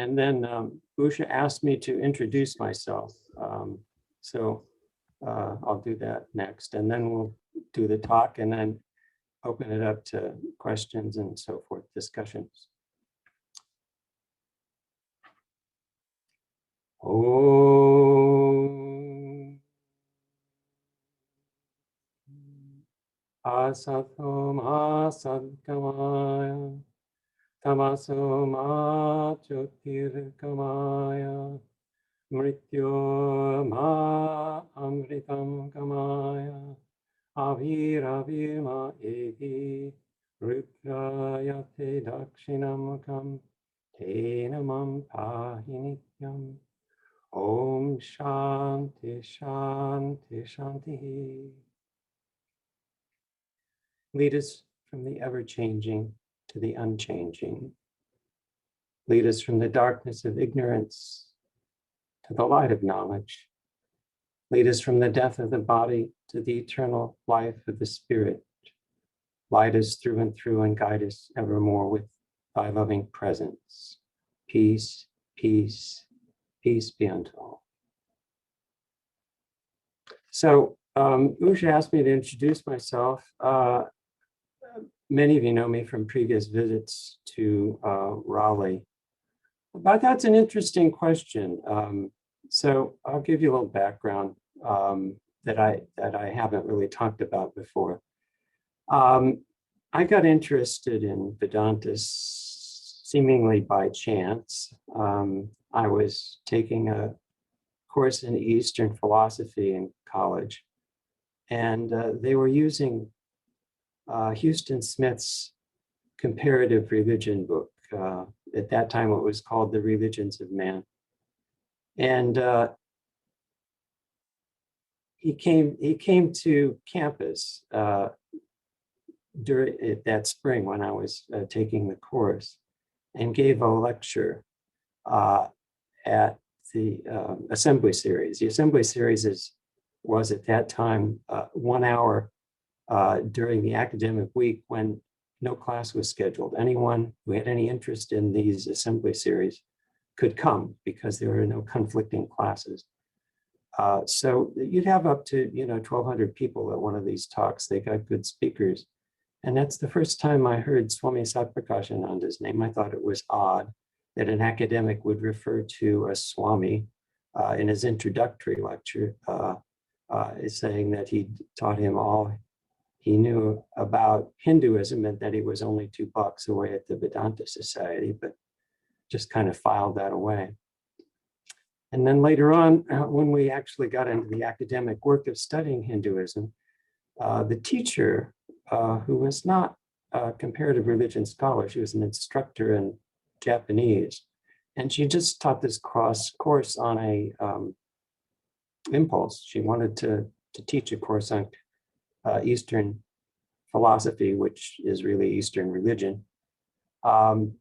And then Usha asked me to introduce myself. So I'll do that next, and then we'll do the talk and then open it up to questions and so forth, discussions. Om Asato Ma Sadgamaya Tamaso Ma Jyotirgamaya Mrityo Ma Amritam Gamaya Aviravima Ehi Rudrayate Dakshinamukam Tenamam Pahinityam Om Shanti Shanti Shanti. Lead us from the ever-changing to the unchanging. Lead us from the darkness of ignorance to the light of knowledge. Lead us from the death of the body to the eternal life of the spirit. Light us through and through and guide us evermore with thy loving presence. Peace, peace, peace be unto all. So Usha asked me to introduce myself. Many of you know me from previous visits to Raleigh, but that's an interesting question. So I'll give you a little background that I haven't really talked about before. I got interested in Vedanta seemingly by chance. I was taking a course in Eastern philosophy in college, and they were using Houston Smith's comparative religion book. At that time, it was called The Religions of Man. And he came to campus during that spring when I was taking the course, and gave a lecture at the assembly series. The assembly series was at that time 1 hour during the academic week when no class was scheduled. Anyone who had any interest in these assembly series could come because there were no conflicting classes. So you'd have up to 1,200 people at one of these talks. They got good speakers. And that's the first time I heard Swami Saprakashananda's name. I thought it was odd that an academic would refer to a Swami in his introductory lecture, saying that he taught him all he knew about Hinduism and that he was only $2 away at the Vedanta Society, but just kind of filed that away. And then later on, when we actually got into the academic work of studying Hinduism, the teacher, who was not a comparative religion scholar, she was an instructor in Japanese, and she just taught this course on a impulse. She wanted to teach a course on Eastern philosophy, which is really Eastern religion. And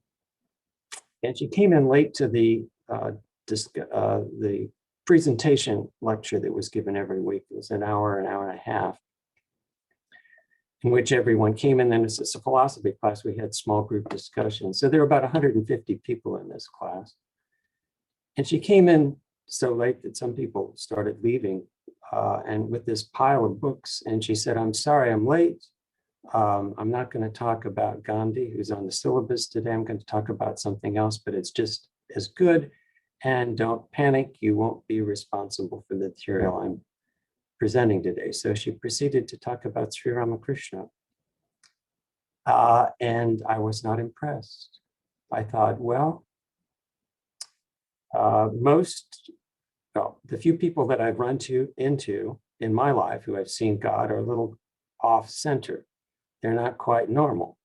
she came in late to the presentation lecture that was given every week. It was an hour and a half, in which everyone came in. Then it's a philosophy class. We had small group discussions. So there were about 150 people in this class. And she came in so late that some people started leaving, and with this pile of books. And she said, "I'm sorry, I'm late. I'm not going to talk about Gandhi, who's on the syllabus today. I'm going to talk about something else, but it's just as good. And don't panic, you won't be responsible for the material I'm presenting today." So she proceeded to talk about Sri Ramakrishna. And I was not impressed. I thought, well, the few people that I've run into in my life who have seen God are a little off center. They're not quite normal.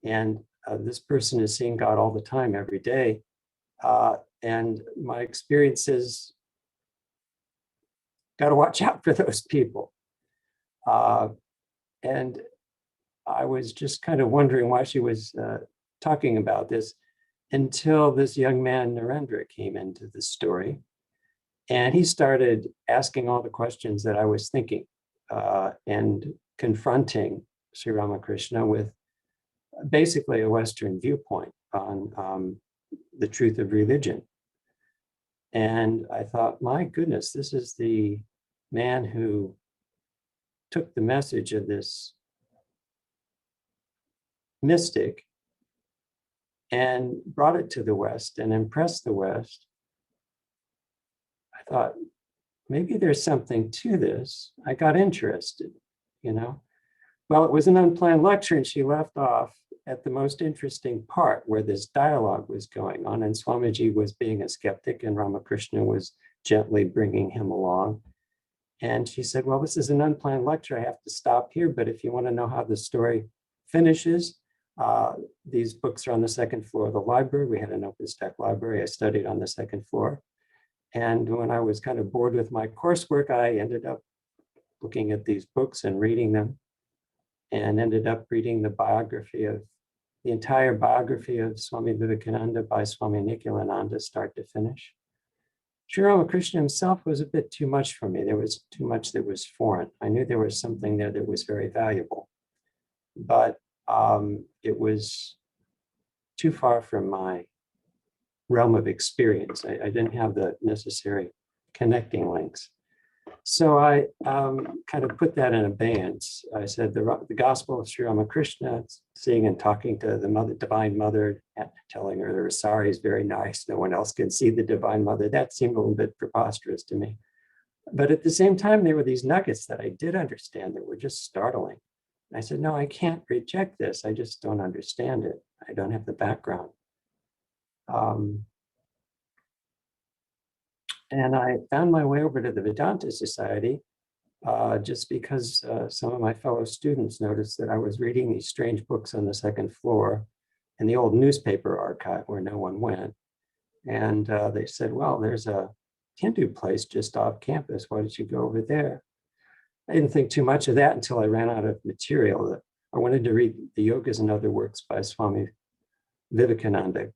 And this person is seeing God all the time, every day. And my experience is, got to watch out for those people. And I was just kind of wondering why she was talking about this until this young man, Narendra, came into the story. And he started asking all the questions that I was thinking and confronting Sri Ramakrishna with basically a Western viewpoint on the truth of religion. And I thought, my goodness, this is the man who took the message of this mystic and brought it to the West and impressed the West. I thought, maybe there's something to this. I got interested, you know. Well, it was an unplanned lecture, and she left off at the most interesting part where this dialogue was going on, and Swamiji was being a skeptic, and Ramakrishna was gently bringing him along. And she said, well, this is an unplanned lecture. I have to stop here, but if you want to know how the story finishes, these books are on the second floor of the library. We had an OpenStack library. I studied on the second floor. And when I was kind of bored with my coursework, I ended up looking at these books and reading them, and ended up reading the entire biography of Swami Vivekananda by Swami Nishpapananda, start to finish. Sri Ramakrishna himself was a bit too much for me. There was too much that was foreign. I knew there was something there that was very valuable, but it was too far from my realm of experience. I didn't have the necessary connecting links. So I kind of put that in abeyance. I said the Gospel of Sri Ramakrishna, seeing and talking to the Divine Mother, telling her the Rasari is very nice, no one else can see the Divine Mother. That seemed a little bit preposterous to me. But at the same time, there were these nuggets that I did understand that were just startling. I said, no, I can't reject this. I just don't understand it. I don't have the background. And I found my way over to the Vedanta Society just because some of my fellow students noticed that I was reading these strange books on the second floor in the old newspaper archive where no one went. And they said, well, there's a Hindu place just off campus. Why don't you go over there? I didn't think too much of that until I ran out of material. I wanted to read the Yogas and Other Works by Swami Vivekananda,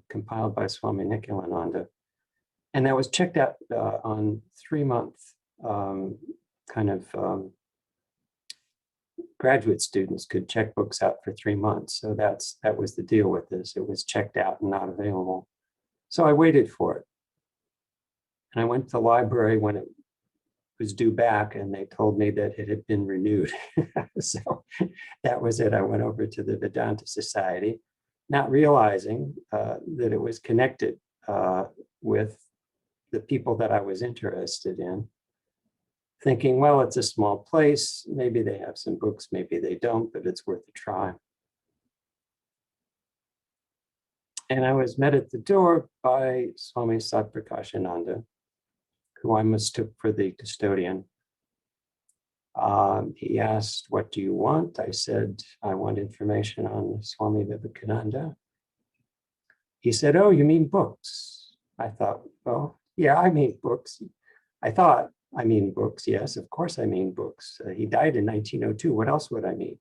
compiled by Swami Nishpapananda. And that was checked out on 3-month graduate students could check books out for 3 months. So that was the deal with this. It was checked out and not available. So I waited for it. And I went to the library when it was due back, and they told me that it had been renewed. So that was it. I went over to the Vedanta Society, not realizing that it was connected with the people that I was interested in, thinking, well, it's a small place. Maybe they have some books, maybe they don't, but it's worth a try. And I was met at the door by Swami Satprakashananda, who I mistook for the custodian. He asked, what do you want? I said, I want information on Swami Vivekananda. He said, oh, you mean books? I thought, well, yeah, I mean books. I thought, I mean books. Yes, of course I mean books. He died in 1902. What else would I mean?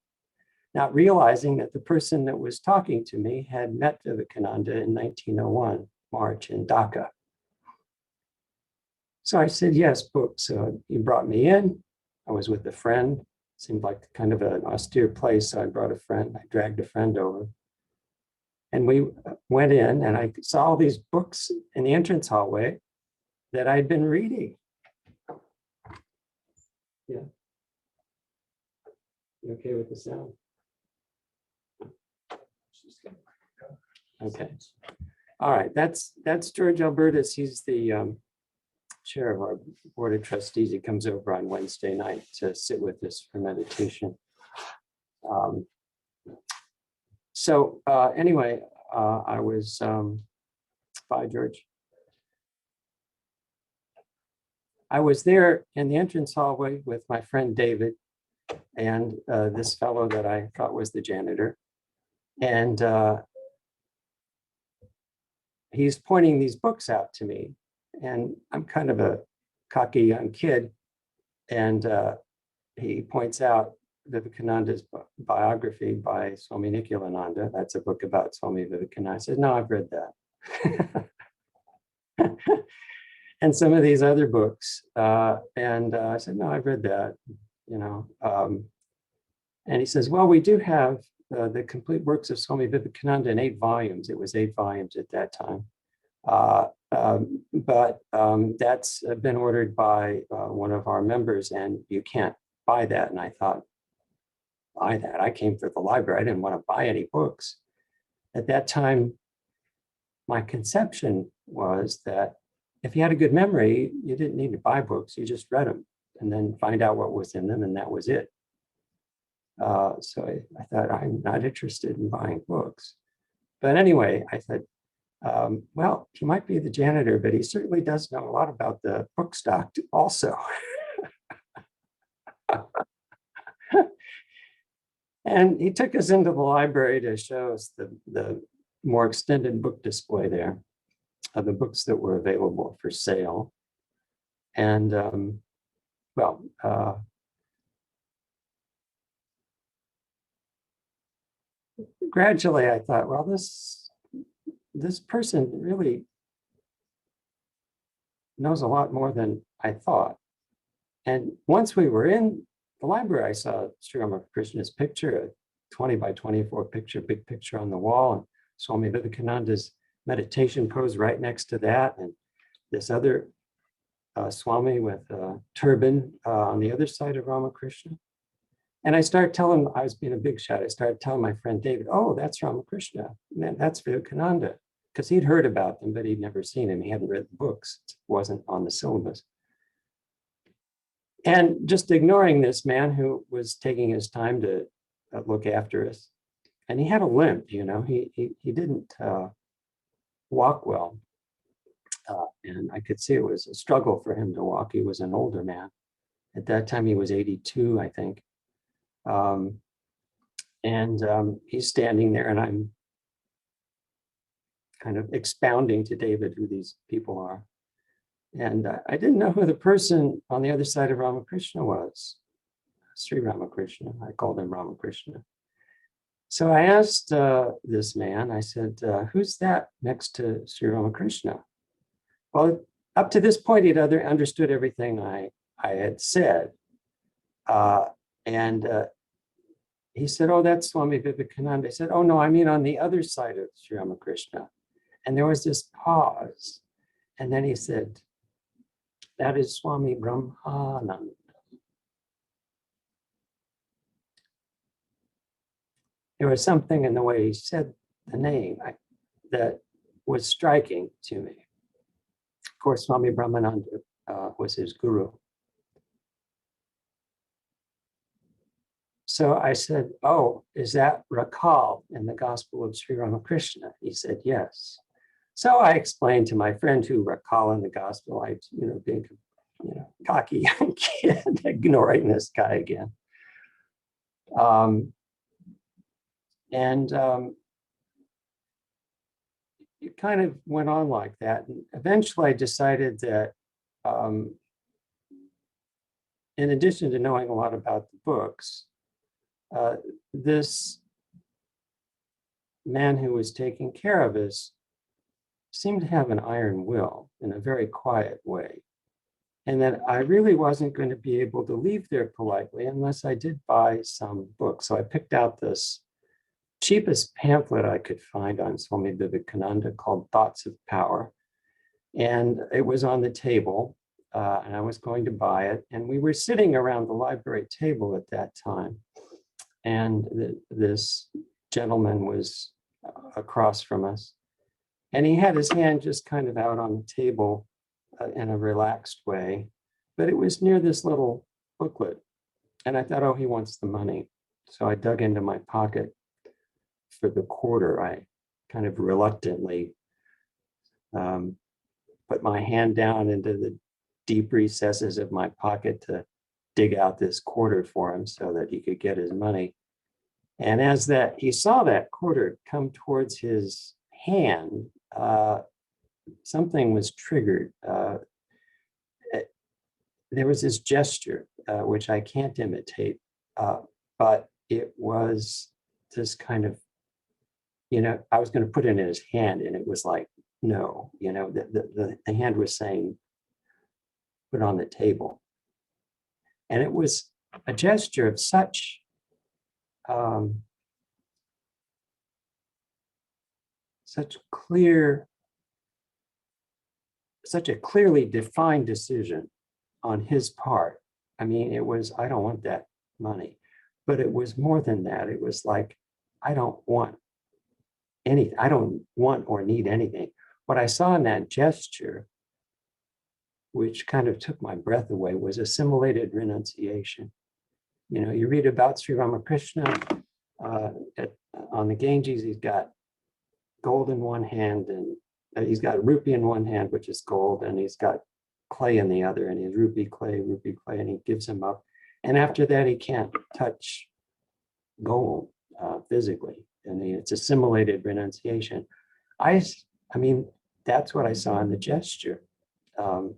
Not realizing that the person that was talking to me had met Vivekananda in 1901, March, in Dhaka. So I said, yes, books. So he brought me in. I was with a friend. Seemed like kind of an austere place. So I brought a friend. I dragged a friend over. And we went in, and I saw all these books in the entrance hallway that I'd been reading. Yeah. You okay with the sound? Okay. All right. That's George Albertus. He's the chair of our board of trustees. He comes over on Wednesday night to sit with us for meditation. Anyway, I was, bye, George. I was there in the entrance hallway with my friend David and this fellow that I thought was the janitor. And he's pointing these books out to me. And I'm kind of a cocky young kid. And he points out Vivekananda's biography by Swami Nishpapananda. That's a book about Swami Vivekananda. I said, no, I've read that. And some of these other books. I said, no, I've read that, you know. And he says, well, we do have the complete works of Swami Vivekananda in 8 volumes. It was 8 volumes at that time. But that's been ordered by one of our members, and you can't buy that. And I thought, buy that? I came for the library. I didn't want to buy any books. At that time, my conception was that if you had a good memory, you didn't need to buy books. You just read them and then find out what was in them, and that was it. So I thought, I'm not interested in buying books. But anyway, I said, well, he might be the janitor, but he certainly does know a lot about the book stock also. And he took us into the library to show us the more extended book display there of the books that were available for sale. And gradually I thought, well, this person really knows a lot more than I thought. And once we were in the library, I saw Sri Ramakrishna's picture, a 20 by 24 picture, big picture on the wall, and Swami Vivekananda's meditation pose right next to that, and this other Swami with a turban on the other side of Ramakrishna. And I started telling, I was being a big shot, I started telling my friend David, oh, that's Ramakrishna, man, that's Vivekananda, because he'd heard about them, but he'd never seen him. He hadn't read the books, it wasn't on the syllabus. And just ignoring this man who was taking his time to look after us. And he had a limp, you know, he didn't walk well. And I could see it was a struggle for him to walk. He was an older man. At that time, he was 82, I think. He's standing there, and I'm kind of expounding to David who these people are. And I didn't know who the person on the other side of Ramakrishna was. Sri Ramakrishna, I called him Ramakrishna. So I asked this man, I said, who's that next to Sri Ramakrishna? Well, up to this point, he'd understood everything I had said. He said, oh, that's Swami Vivekananda. I said, oh, no, I mean on the other side of Sri Ramakrishna. And there was this pause. And then he said, that is Swami Brahmananda. There was something in the way he said the name that was striking to me. Of course, Swami Brahmananda was his guru. So I said, oh, is that Rakal in the Gospel of Sri Ramakrishna? He said, yes. So I explained to my friend who Rakal in the Gospel, I, being, cocky young kid, ignoring this guy again. It kind of went on like that. And eventually I decided that in addition to knowing a lot about the books, this man who was taking care of us seemed to have an iron will in a very quiet way. And that I really wasn't going to be able to leave there politely unless I did buy some books. So I picked out this cheapest pamphlet I could find on Swami Vivekananda called Thoughts of Power. And it was on the table, and I was going to buy it. And we were sitting around the library table at that time. And this gentleman was across from us. And he had his hand just kind of out on the table in a relaxed way, but it was near this little booklet. And I thought, oh, he wants the money. So I dug into my pocket for the quarter. I kind of reluctantly put my hand down into the deep recesses of my pocket to dig out this quarter for him so that he could get his money. And as he saw that quarter come towards his hand, something was triggered. There was this gesture, which I can't imitate, but it was this kind of, I was going to put it in his hand, and it was like, no, the hand was saying, put on the table. And it was a gesture of such such a clearly defined decision on his part. I mean, it was, I don't want that money, but it was more than that. It was like, I don't want or need anything. What I saw in that gesture, which kind of took my breath away, was assimilated renunciation. You know, you read about Sri Ramakrishna on the Ganges, he's got gold in one hand, and he's got rupee in one hand, which is gold, and he's got clay in the other, and he's rupee, clay, and he gives him up. And after that, he can't touch gold physically. And it's assimilated renunciation. I mean, that's what I saw in the gesture. And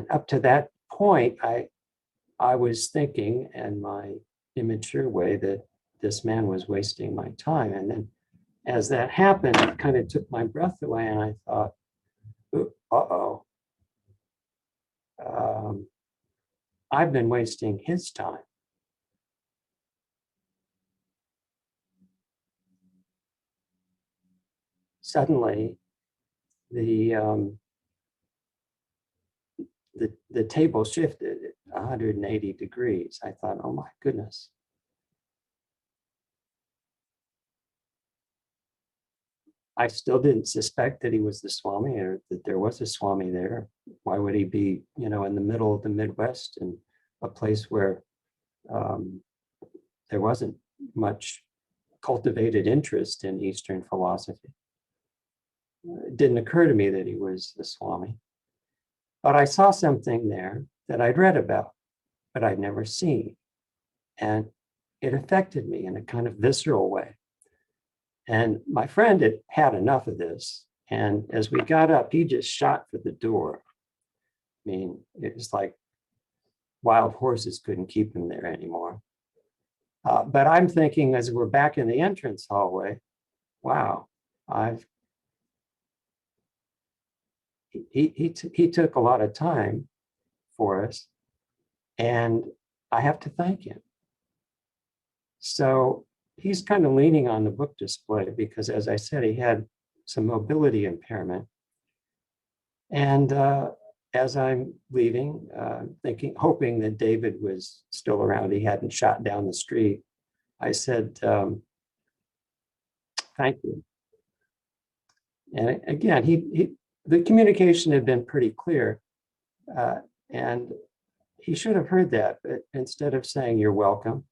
up to that point, I was thinking in my immature way that this man was wasting my time. And then as that happened, it kind of took my breath away, and I thought, uh-oh, I've been wasting his time. Suddenly, the table shifted 180 degrees. I thought, oh my goodness. I still didn't suspect that he was the Swami, or that there was a Swami there. Why would he be, you know, in the middle of the Midwest, in a place where there wasn't much cultivated interest in Eastern philosophy? It didn't occur to me that he was the Swami. But I saw something there that I'd read about, but I'd never seen. And it affected me in a kind of visceral way. And my friend had had enough of this. And as we got up, he just shot for the door. I mean, it was like wild horses couldn't keep him there anymore. But I'm thinking, as we're back in the entrance hallway, wow, he took a lot of time for us, and I have to thank him. So he's kind of leaning on the book display because, as I said, he had some mobility impairment. And as I'm leaving, hoping that David was still around, he hadn't shot down the street, I said, thank you. And again, the communication had been pretty clear, and he should have heard that, but instead of saying, you're welcome,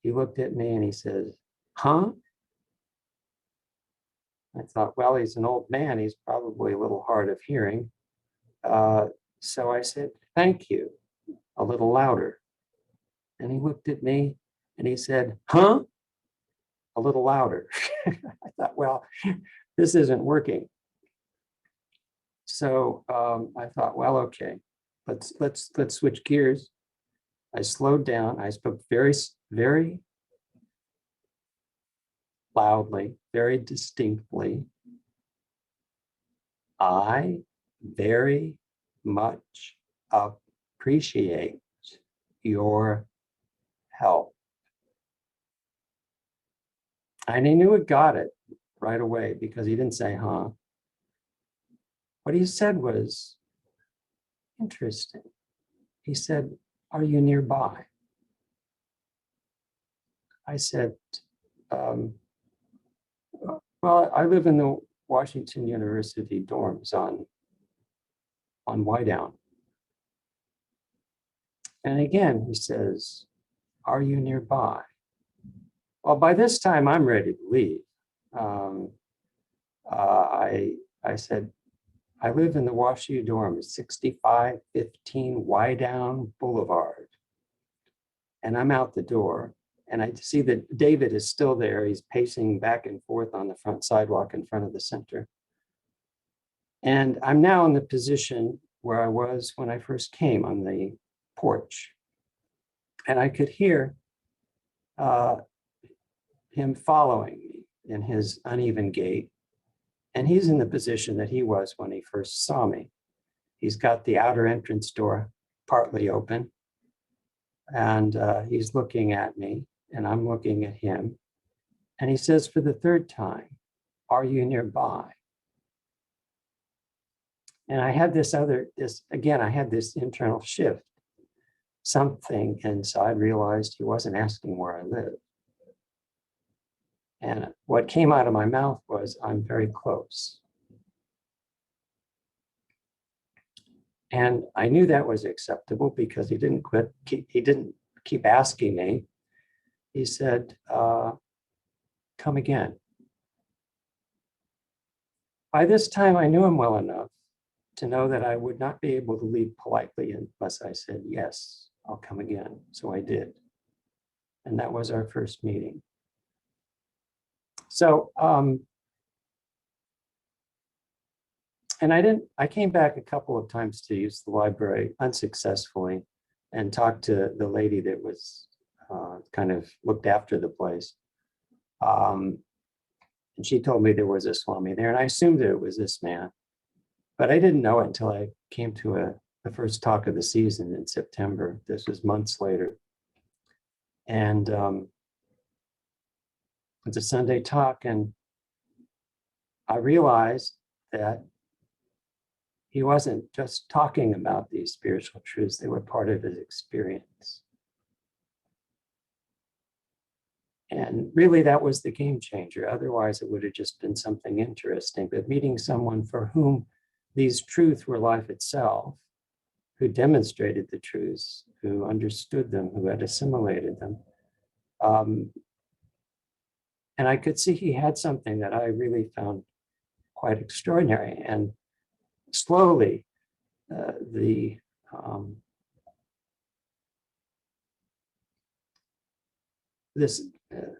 he looked at me and he says, huh? I thought, well, he's an old man. He's probably a little hard of hearing. So I said, thank you, a little louder. And he looked at me and he said, huh? A little louder. I thought, well, this isn't working. So I thought, well, okay, let's switch gears. I slowed down. I spoke very, very loudly, very distinctly. I very much appreciate your help. And he knew it got it right away because he didn't say, huh. What he said was interesting. He said, are you nearby? I said, well, I live in the Washington University dorms on Wydown. And again, he says, are you nearby? Well, by this time, I'm ready to leave. I said, I live in the WashU dorms, 6515 Wydown Boulevard. And I'm out the door. And I see that David is still there. He's pacing back and forth on the front sidewalk in front of the center. And I'm now in the position where I was when I first came, on the porch. And I could hear him following me in his uneven gait. And he's in the position that he was when he first saw me. He's got the outer entrance door partly open. And he's looking at me, and I'm looking at him. And he says for the third time, are you nearby? And I had I had this internal shift, something inside realized he wasn't asking where I live. And what came out of my mouth was, I'm very close. And I knew that was acceptable because he didn't keep asking me. He said, come again. By this time, I knew him well enough to know that I would not be able to leave politely unless I said, yes, I'll come again. So I did. And that was our first meeting. So, and I came back a couple of times to use the library unsuccessfully and talked to the lady that was kind of looked after the place. And she told me there was a Swami there, and I assumed that it was this man. But I didn't know it until I came to the first talk of the season in September. This was months later. And it's a Sunday talk, and I realized that he wasn't just talking about these spiritual truths, they were part of his experience. And really, that was the game changer. Otherwise, it would have just been something interesting. But meeting someone for whom these truths were life itself, who demonstrated the truths, who understood them, who had assimilated them. And I could see he had something that I really found quite extraordinary. And slowly, this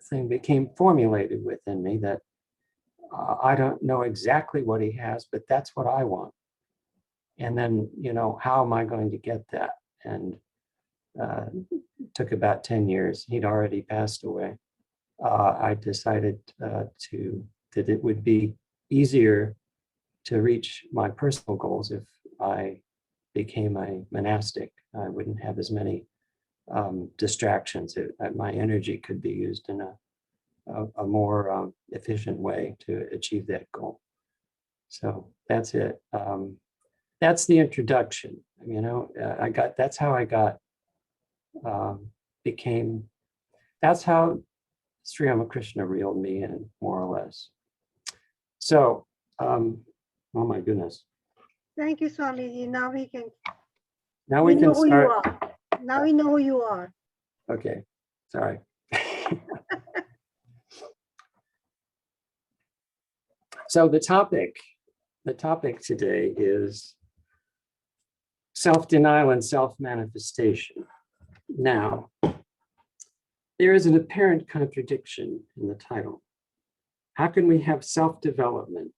thing became formulated within me that I don't know exactly what he has, but that's what I want. And then, how am I going to get that? And took about 10 years. He'd already passed away. I decided that it would be easier to reach my personal goals if I became a monastic. I wouldn't have as many distractions. My energy could be used in a more efficient way to achieve that goal. So that's it. That's the introduction. That's how I got, that's how Sri Ramakrishna reeled me in, more or less. So, oh my goodness. Thank you, Swamiji. Now we can start. Now we know who you are. Okay, sorry. So the topic today is self-denial and self-manifestation. Now, there is an apparent contradiction in the title. How can we have self-development,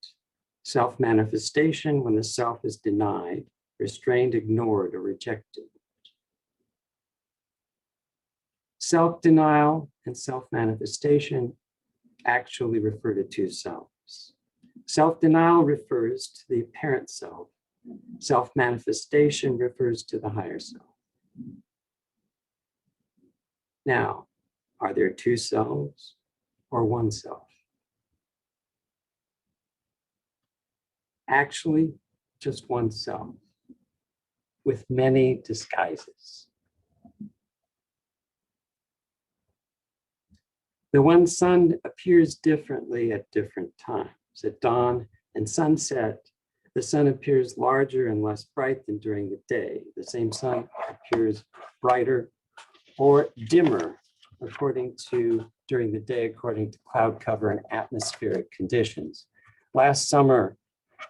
self-manifestation when the self is denied, restrained, ignored, or rejected? Self-denial and self-manifestation actually refer to two selves. Self-denial refers to the apparent self. Self-manifestation refers to the higher self. Now, are there two selves or one self? Actually, just one self with many disguises. The one sun appears differently at different times. At dawn and sunset, the sun appears larger and less bright than during the day. The same sun appears brighter or dimmer during the day, according to cloud cover and atmospheric conditions. Last summer,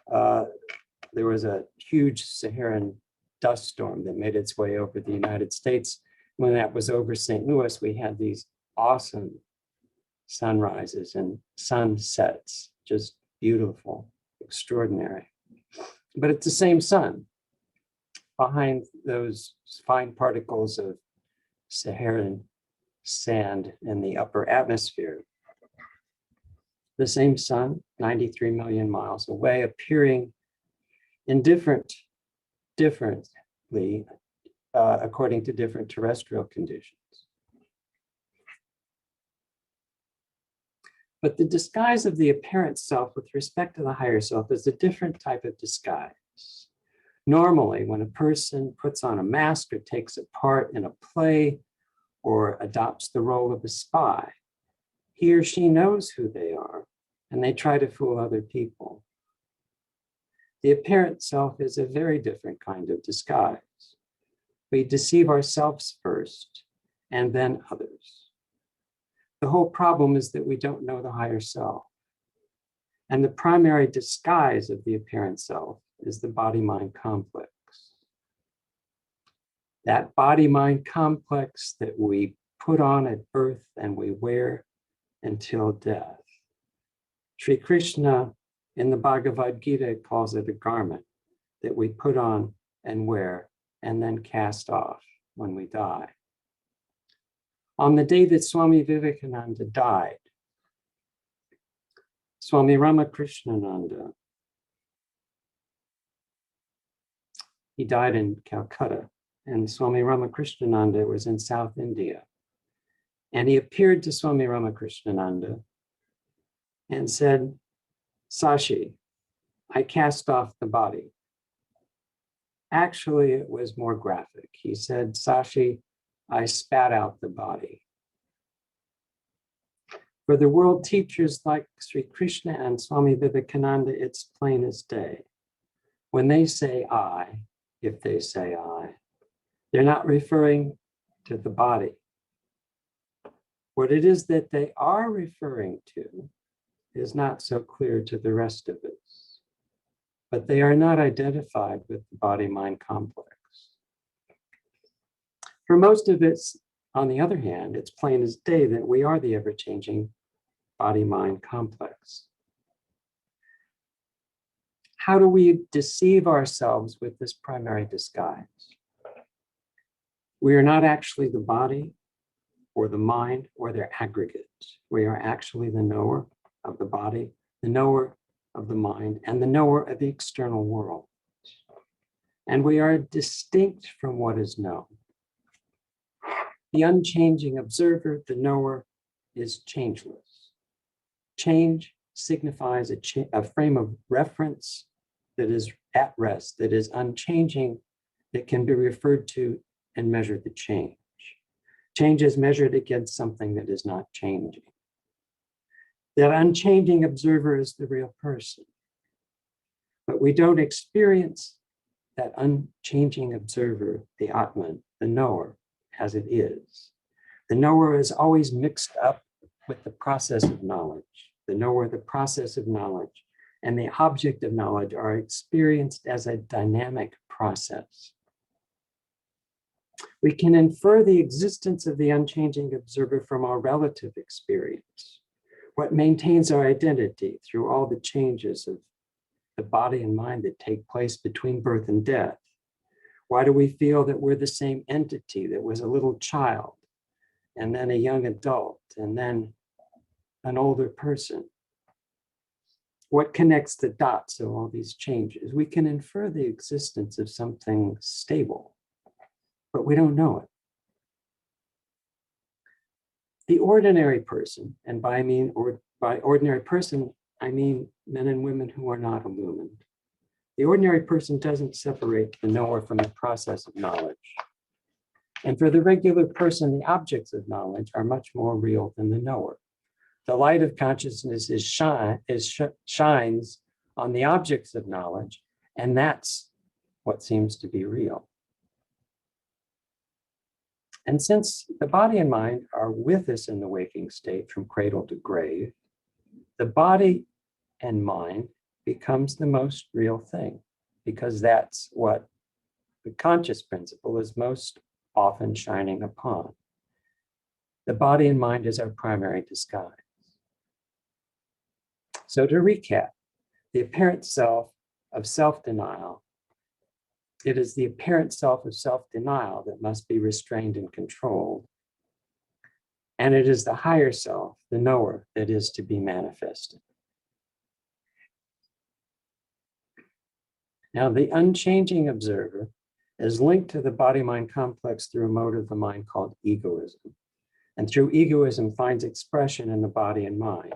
there was a huge Saharan dust storm that made its way over the United States. When that was over St. Louis, we had these awesome sunrises and sunsets, just beautiful, extraordinary. But it's the same sun behind those fine particles of Saharan sand in the upper atmosphere. The same sun, 93 million miles away, appearing indifferently according to different terrestrial conditions. But the disguise of the apparent self with respect to the higher self is a different type of disguise. Normally, when a person puts on a mask or takes a part in a play or adopts the role of a spy, he or she knows who they are, and they try to fool other people. The apparent self is a very different kind of disguise. We deceive ourselves first, and then others. The whole problem is that we don't know the higher self. And the primary disguise of the apparent self is the body-mind complex. That body-mind complex that we put on at birth and we wear until death. Sri Krishna in the Bhagavad Gita calls it a garment that we put on and wear and then cast off when we die. On the day that Swami Vivekananda died, Swami Ramakrishna, he died in Calcutta, and Swami Ramakrishna was in South India. And he appeared to Swami Ramakrishna and said, "Sashi, I cast off the body." Actually, it was more graphic. He said, "Sashi, I spat out the body." For the world teachers like Sri Krishna and Swami Vivekananda, it's plain as day. When they say I, if they say I, they're not referring to the body. What it is that they are referring to is not so clear to the rest of us, but they are not identified with the body-mind complex. For most of us, on the other hand, it's plain as day that we are the ever-changing body-mind complex. How do we deceive ourselves with this primary disguise? We are not actually the body or the mind or their aggregate. We are actually the knower of the body, the knower of the mind, and the knower of the external world. And we are distinct from what is known. The unchanging observer, the knower, is changeless. Change signifies a frame of reference that is at rest, that is unchanging, that can be referred to and measure the change. Change is measured against something that is not changing. That unchanging observer is the real person. But we don't experience that unchanging observer, the Atman, the knower, as it is. The knower is always mixed up with the process of knowledge. The knower, the process of knowledge, and the object of knowledge are experienced as a dynamic process. We can infer the existence of the unchanging observer from our relative experience. What maintains our identity through all the changes of the body and mind that take place between birth and death? Why do we feel that we're the same entity that was a little child, and then a young adult, and then an older person? What connects the dots of all these changes? We can infer the existence of something stable, but we don't know it. The ordinary person, and by ordinary person, I mean men and women who are not illumined. The ordinary person doesn't separate the knower from the process of knowledge. And for the regular person, the objects of knowledge are much more real than the knower. The light of consciousness shines on the objects of knowledge, and that's what seems to be real. And since the body and mind are with us in the waking state from cradle to grave, the body and mind becomes the most real thing, because that's what the conscious principle is most often shining upon. The body and mind is our primary disguise. So to recap, the apparent self of self-denial, it is the apparent self of self-denial that must be restrained and controlled. And it is the higher self, the knower, that is to be manifested. Now, the unchanging observer is linked to the body-mind complex through a mode of the mind called egoism. And through egoism finds expression in the body and mind.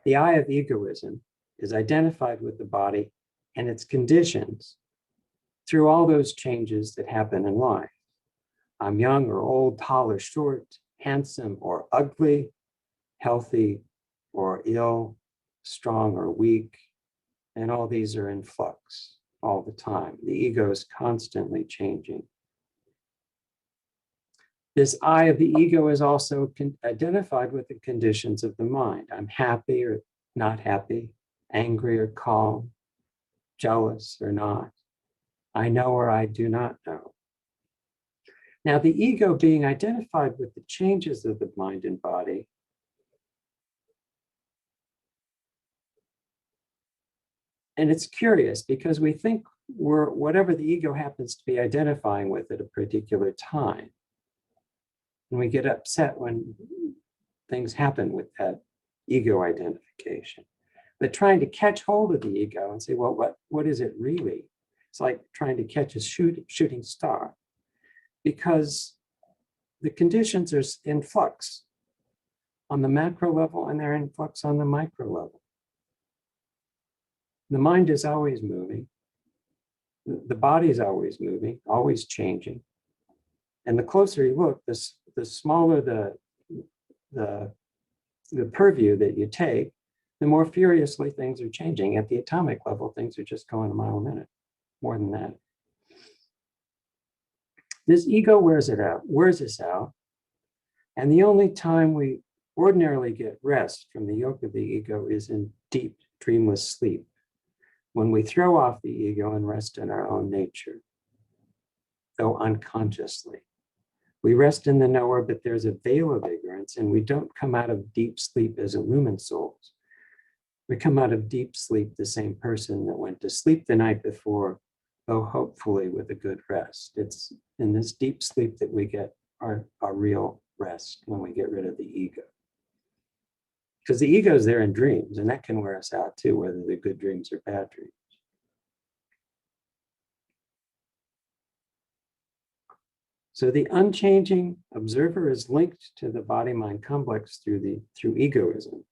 The I of egoism is identified with the body and its conditions through all those changes that happen in life. I'm young or old, tall or short, handsome or ugly, healthy or ill, strong or weak, and all these are in flux all the time. The ego is constantly changing. This I of the ego is also identified with the conditions of the mind. I'm happy or not happy, angry or calm, jealous or not. I know or I do not know. Now, the ego being identified with the changes of the mind and body and it's curious because we think we're whatever the ego happens to be identifying with at a particular time. And we get upset when things happen with that ego identification. But trying to catch hold of the ego and say, well, what is it really? It's like trying to catch a shooting star because the conditions are in flux on the macro level and they're in flux on the micro level. The mind is always moving. The body is always moving, always changing. And the closer you look, the smaller the purview that you take, the more furiously things are changing. At the atomic level, things are just going a mile a minute, more than that. This ego wears us out. And the only time we ordinarily get rest from the yoke of the ego is in deep, dreamless sleep, when we throw off the ego and rest in our own nature, though unconsciously. We rest in the knower, but there's a veil of ignorance, and we don't come out of deep sleep as illumined souls. We come out of deep sleep the same person that went to sleep the night before, though hopefully with a good rest. It's in this deep sleep that we get our real rest when we get rid of the ego. Because the ego is there in dreams, and that can wear us out too, whether they're good dreams or bad dreams. So the unchanging observer is linked to the body-mind complex through egoism.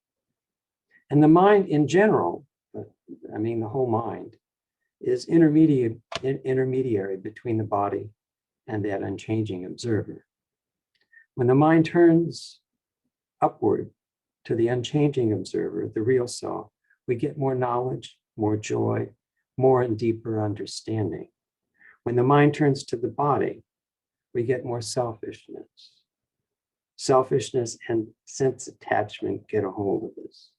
And the mind in general, I mean the whole mind, is intermediary between the body and that unchanging observer. When the mind turns upward to the unchanging observer, the real self, we get more knowledge, more joy, more and deeper understanding. When the mind turns to the body, we get more selfishness. Selfishness and sense attachment get a hold of us.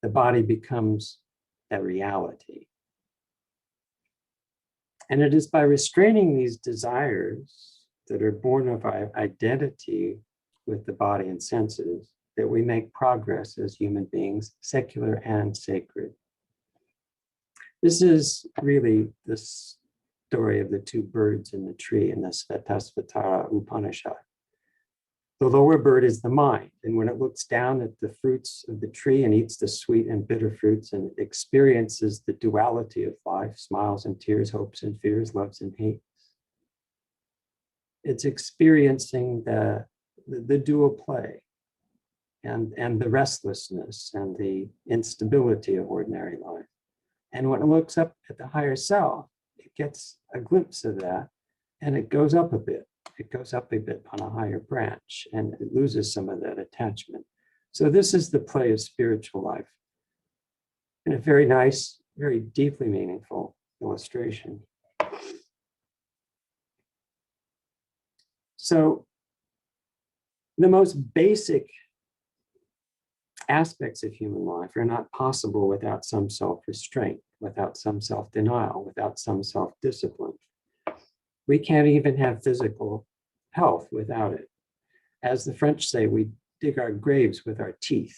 The body becomes a reality. And it is by restraining these desires that are born of our identity with the body and senses that we make progress as human beings, secular and sacred. This is really the story of the two birds in the tree in the Svetasvatara Upanishad. The lower bird is the mind, and when it looks down at the fruits of the tree and eats the sweet and bitter fruits and experiences the duality of life, smiles and tears, hopes and fears, loves and hates, it's experiencing the dual play and the restlessness and the instability of ordinary life. And when it looks up at the higher self, it gets a glimpse of that and it goes up a bit. It goes up a bit on a higher branch and it loses some of that attachment. So this is the play of spiritual life in a very nice, very deeply meaningful illustration. So the most basic aspects of human life are not possible without some self-restraint, without some self-denial, without some self-discipline. We can't even have physical health without it. As the French say, we dig our graves with our teeth.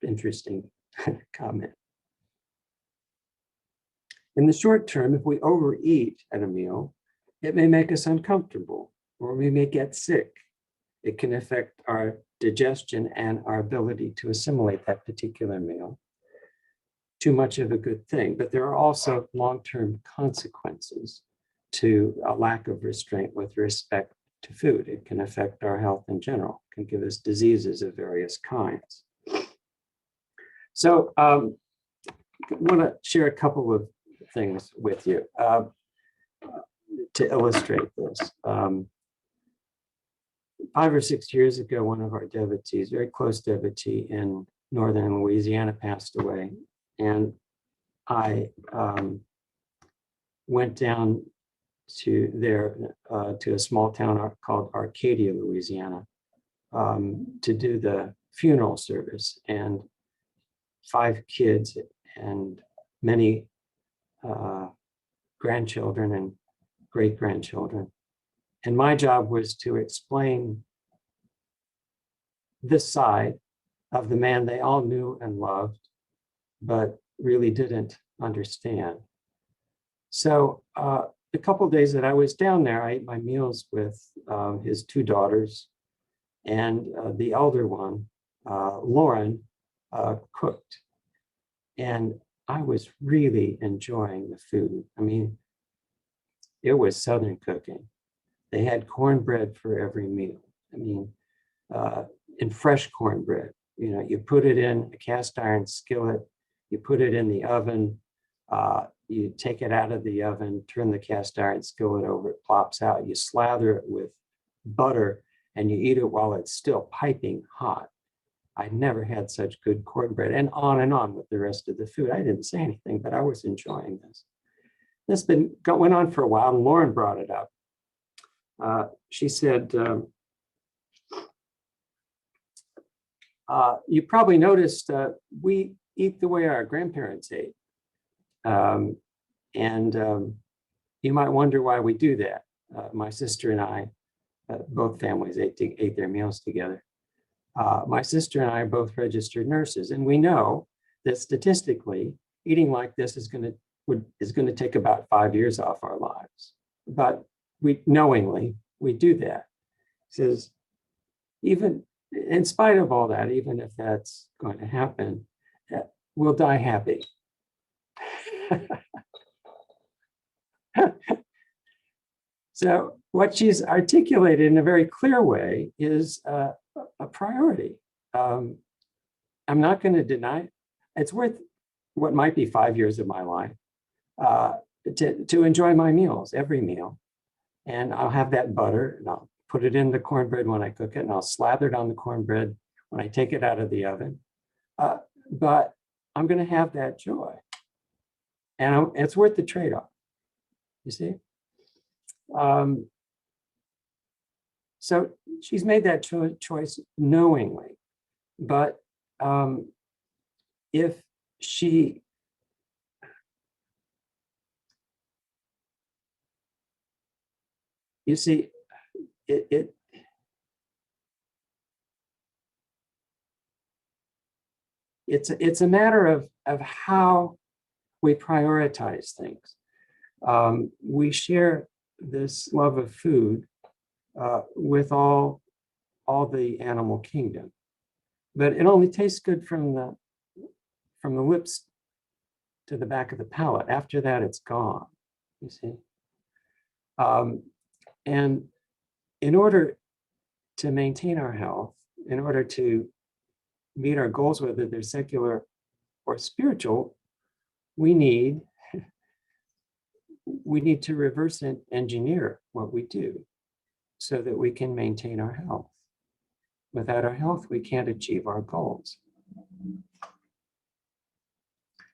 Interesting comment. In the short term, if we overeat at a meal, it may make us uncomfortable, or we may get sick. It can affect our digestion and our ability to assimilate that particular meal. Too much of a good thing, but there are also long-term consequences to a lack of restraint with respect to food. It can affect our health in general, can give us diseases of various kinds. So I want to share a couple of things with you to illustrate this. 5 or 6 years ago, one of our devotees, very close devotee in northern Louisiana, passed away. And I went down to there, to a small town called Arcadia, Louisiana, to do the funeral service. And 5 kids and many grandchildren and great-grandchildren. And my job was to explain this side of the man they all knew and loved, but really didn't understand. So the couple of days that I was down there, I ate my meals with his 2 daughters, and the elder one, Lauren, cooked. And I was really enjoying the food. I mean, it was Southern cooking. They had cornbread for every meal. I mean, and fresh cornbread. You know, you put it in a cast iron skillet, you put it in the oven, you take it out of the oven, turn the cast iron skillet over, it plops out, you slather it with butter, and you eat it while it's still piping hot. I never had such good cornbread, and on with the rest of the food. I didn't say anything, but I was enjoying this. This went on for a while, and Lauren brought it up. She said, you probably noticed we eat the way our grandparents ate. You might wonder why we do that. My sister and I, both families ate their meals together. My sister and I are both registered nurses, and we know that statistically, eating like this is going to take about 5 years off our lives. But we do that. He says, even in spite of all that, even if that's going to happen, we'll die happy. So what she's articulated in a very clear way is a priority. I'm not going to deny it's worth what might be 5 years of my life to enjoy my meals, every meal. And I'll have that butter, and I'll put it in the cornbread when I cook it, and I'll slather it on the cornbread when I take it out of the oven. But I'm going to have that joy. And it's worth the trade-off, you see? So she's made that choice knowingly. But if she you see, it's a matter of how we prioritize things. We share this love of food with all the animal kingdom, but it only tastes good from the lips to the back of the palate. After that, it's gone. You see. And in order to maintain our health, in order to meet our goals, whether they're secular or spiritual, we need to reverse engineer what we do so that we can maintain our health. Without our health, we can't achieve our goals.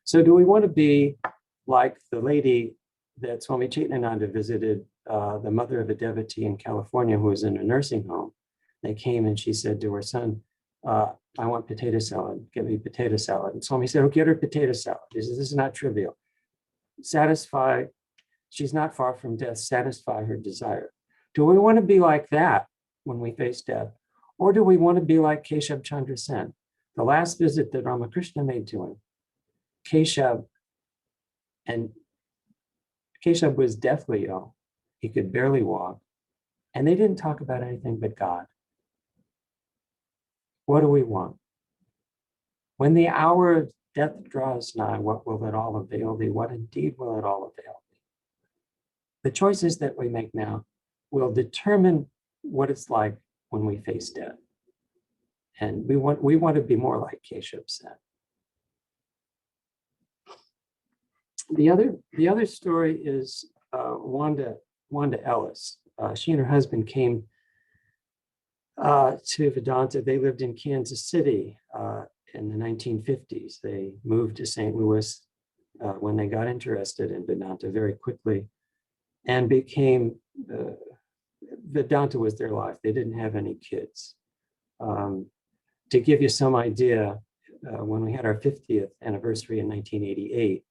So do we want to be like the lady that Swami Vivekananda visited, the mother of a devotee in California who was in a nursing home? They came and she said to her son, I want potato salad, get me potato salad. And Swami said, oh, get her potato salad. He says, this is not trivial. She's not far from death, satisfy her desire. Do we want to be like that when we face death? Or do we want to be like Keshav Chandra Sen? The last visit that Ramakrishna made to him, Keshav was deathly ill. He could barely walk. And they didn't talk about anything but God. What do we want? When the hour of death draws nigh, what will it all avail thee? What indeed will it all avail thee? The choices that we make now will determine what it's like when we face death. And we want to be more like Keshav said. The other story is Wanda Ellis. She and her husband came to Vedanta. They lived in Kansas City in the 1950s. They moved to St. Louis when they got interested in Vedanta very quickly, and became Vedanta was their life. They didn't have any kids. To give you some idea, when we had our 50th anniversary in 1988,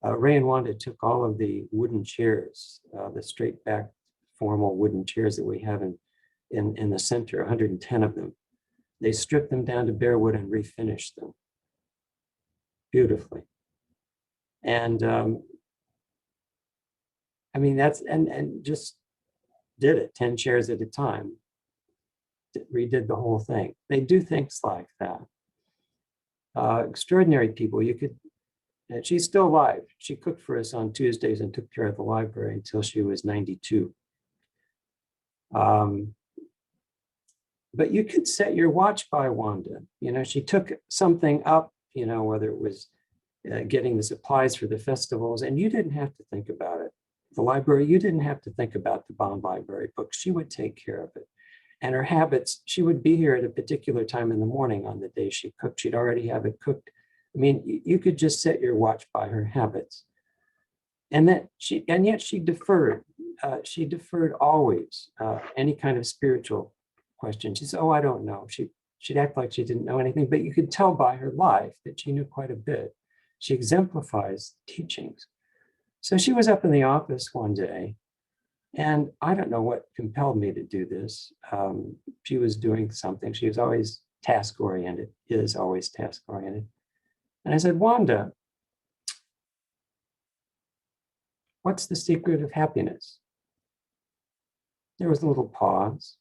Ray and Wanda took all of the wooden chairs, the straight back formal wooden chairs that we have in the center, 110 of them. They stripped them down to bare wood and refinished them beautifully. And I mean, that's, and just did it 10 chairs at a time, redid the whole thing. They do things like that. Extraordinary people. You could, and she's still alive. She cooked for us on Tuesdays and took care of the library until she was 92. But you could set your watch by Wanda. You know, she took something up, you know, whether it was getting the supplies for the festivals, and you didn't have to think about it. The library, you didn't have to think about the bound library books. She would take care of it. And her habits, she would be here at a particular time in the morning on the day she cooked. She'd already have it cooked. I mean, you could just set your watch by her habits. And yet she deferred. She deferred always any kind of spiritual question. She said, "Oh, I don't know." She'd act like she didn't know anything, but you could tell by her life that she knew quite a bit. She exemplifies teachings. So she was up in the office one day, and I don't know what compelled me to do this. She was doing something. She was always task-oriented, is always task-oriented. And I said, "Wanda, what's the secret of happiness?" There was a little pause.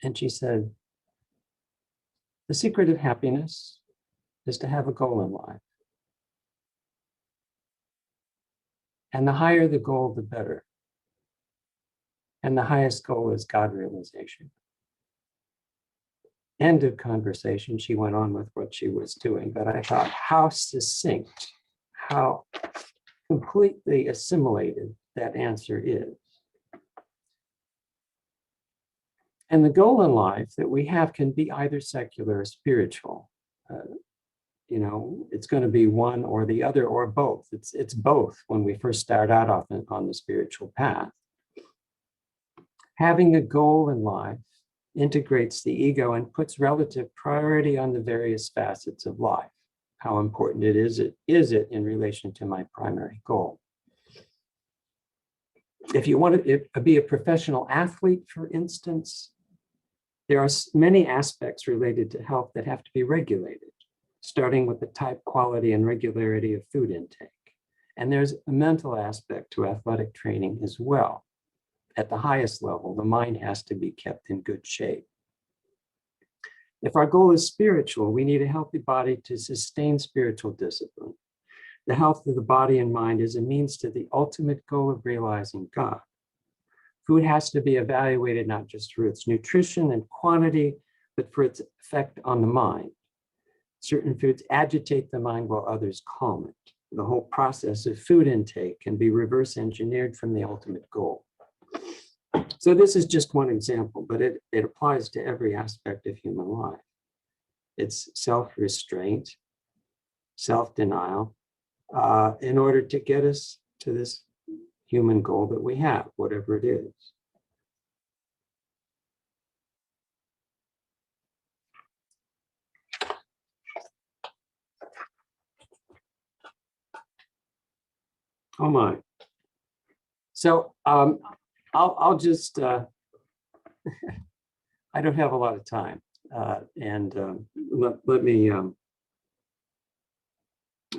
And she said, "The secret of happiness is to have a goal in life. And the higher the goal, the better. And the highest goal is God realization." End of conversation. She went on with what she was doing, but I thought how succinct, how completely assimilated that answer is. And the goal in life that we have can be either secular or spiritual. You know, it's going to be one or the other or both. It's both when we first start out on the spiritual path. Having a goal in life integrates the ego and puts relative priority on the various facets of life. How important is it in relation to my primary goal? If you want to be a professional athlete, for instance, there are many aspects related to health that have to be regulated, starting with the type, quality, and regularity of food intake. And there's a mental aspect to athletic training as well. At the highest level, the mind has to be kept in good shape. If our goal is spiritual, we need a healthy body to sustain spiritual discipline. The health of the body and mind is a means to the ultimate goal of realizing God. Food has to be evaluated not just for its nutrition and quantity, but for its effect on the mind. Certain foods agitate the mind while others calm it. The whole process of food intake can be reverse engineered from the ultimate goal. So this is just one example, but it applies to every aspect of human life. It's self-restraint, self-denial, in order to get us to this human goal that we have, whatever it is. Oh my. So I'll just, I don't have a lot of time. Let me,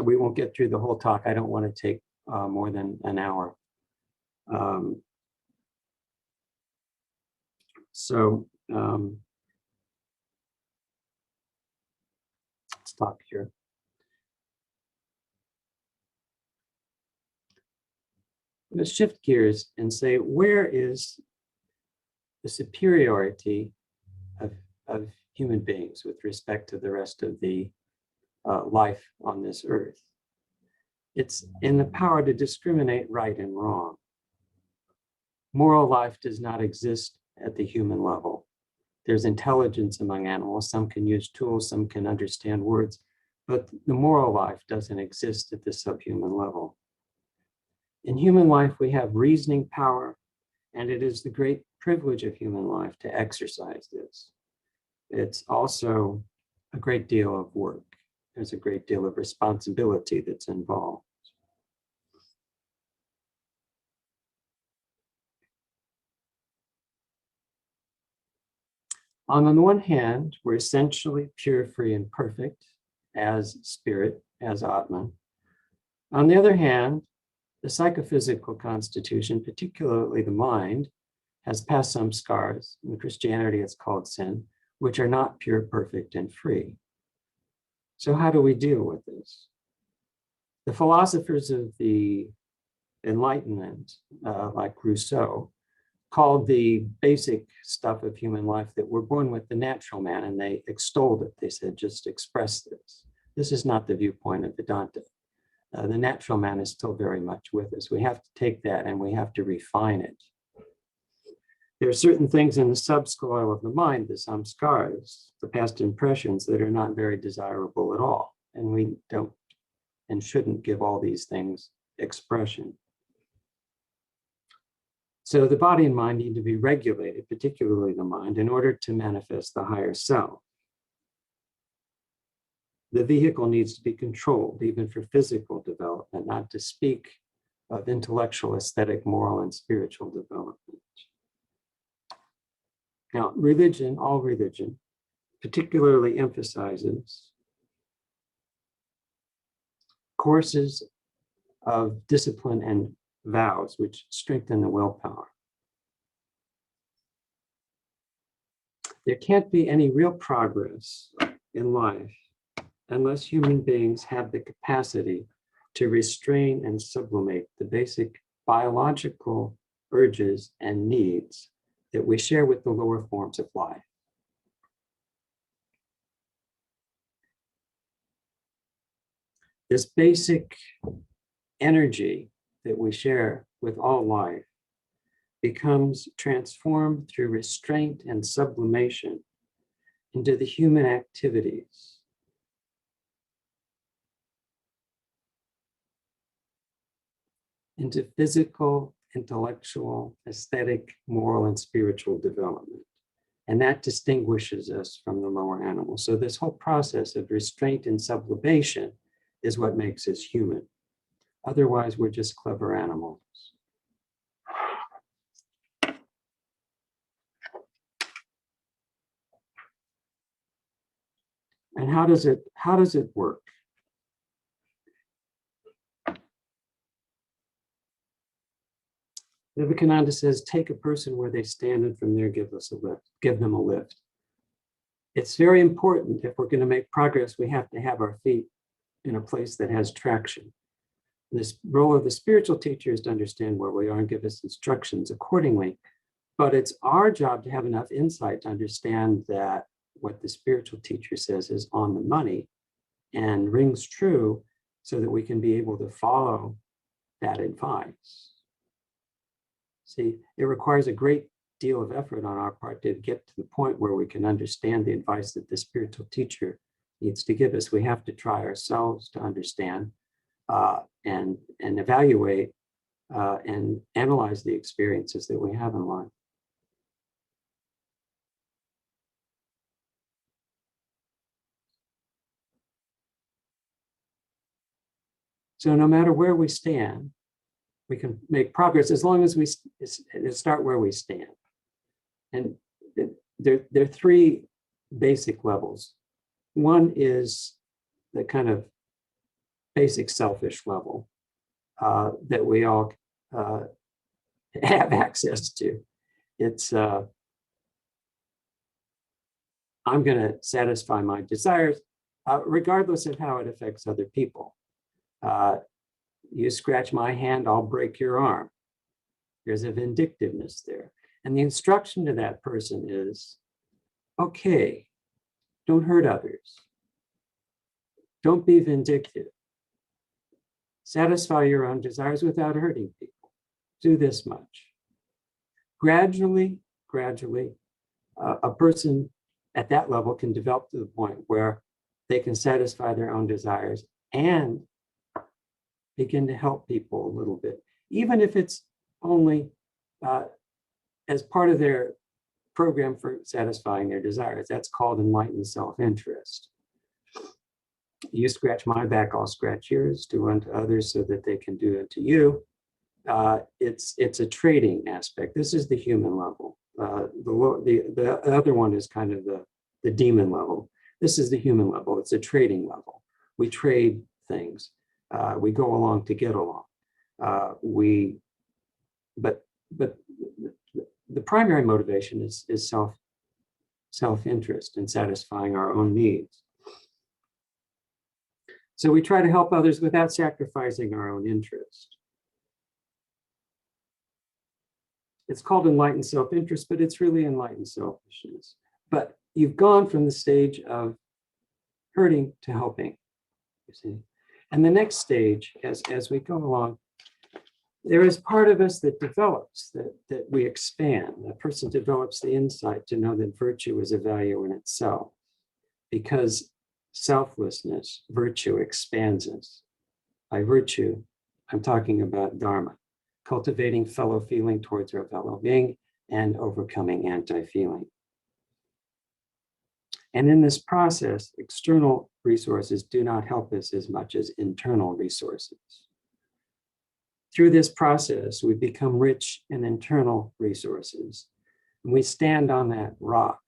we won't get through the whole talk. I don't want to take more than an hour. Let's stop here. Let's shift gears and say, where is the superiority of human beings with respect to the rest of the life on this earth? It's in the power to discriminate right and wrong. Moral life does not exist at the human level. There's intelligence among animals. Some can use tools, some can understand words, but the moral life doesn't exist at the subhuman level. In human life, we have reasoning power, and it is the great privilege of human life to exercise this. It's also a great deal of work. There's a great deal of responsibility that's involved. On the one hand, we're essentially pure, free, and perfect as spirit, as Atman. On the other hand, the psychophysical constitution, particularly the mind, has passed some scars. In Christianity, it's called sin, which are not pure, perfect, and free. So how do we deal with this? The philosophers of the Enlightenment, like Rousseau, called the basic stuff of human life that we're born with the natural man, and they extolled it. They said, just express this. This is not the viewpoint of Vedanta. The natural man is still very much with us. We have to take that and we have to refine it. There are certain things in the subsoil of the mind, the samskaras, the past impressions, that are not very desirable at all. And we don't and shouldn't give all these things expression. So the body and mind need to be regulated, particularly the mind, in order to manifest the higher self. The vehicle needs to be controlled, even for physical development, not to speak of intellectual, aesthetic, moral, and spiritual development. Now, religion, all religion, particularly emphasizes courses of discipline and vows, which strengthen the willpower. There can't be any real progress in life unless human beings have the capacity to restrain and sublimate the basic biological urges and needs that we share with the lower forms of life. This basic energy that we share with all life becomes transformed through restraint and sublimation into the human activities. Into physical, intellectual, aesthetic, moral, and spiritual development. And that distinguishes us from the lower animals. So this whole process of restraint and sublimation is what makes us human. Otherwise, we're just clever animals. And how does it work? Vivekananda says, take a person where they stand, and from there give them a lift. It's very important, if we're going to make progress, we have to have our feet in a place that has traction. This role of the spiritual teacher is to understand where we are and give us instructions accordingly. But it's our job to have enough insight to understand that what the spiritual teacher says is on the money and rings true, so that we can be able to follow that advice. See, it requires a great deal of effort on our part to get to the point where we can understand the advice that the spiritual teacher needs to give us. We have to try ourselves to understand and evaluate and analyze the experiences that we have in life. So no matter where we stand, we can make progress as long as we start where we stand. And there are three basic levels. One is the kind of basic selfish level that we all have access to. It's, I'm going to satisfy my desires, regardless of how it affects other people. You scratch my hand, I'll break your arm. There's a vindictiveness there. And the instruction to that person is, okay, don't hurt others. Don't be vindictive. Satisfy your own desires without hurting people. Do this much. Gradually, a person at that level can develop to the point where they can satisfy their own desires and begin to help people a little bit, even if it's only as part of their program for satisfying their desires. That's called enlightened self-interest. You scratch my back, I'll scratch yours. Do unto others so that they can do unto you. It's a trading aspect. This is the human level. The other one is kind of the demon level. This is the human level. It's a trading level. We trade things. We go along to get along. But the primary motivation is self-interest in satisfying our own needs. So we try to help others without sacrificing our own interest. It's called enlightened self-interest, but it's really enlightened selfishness. But you've gone from the stage of hurting to helping, you see. And the next stage, as we go along, there is part of us that develops, that we expand. A person develops the insight to know that virtue is a value in itself, because selflessness, virtue, expands us. By virtue, I'm talking about dharma, cultivating fellow feeling towards our fellow being and overcoming anti-feeling. And in this process, external resources do not help us as much as internal resources. Through this process, we become rich in internal resources. And we stand on that rock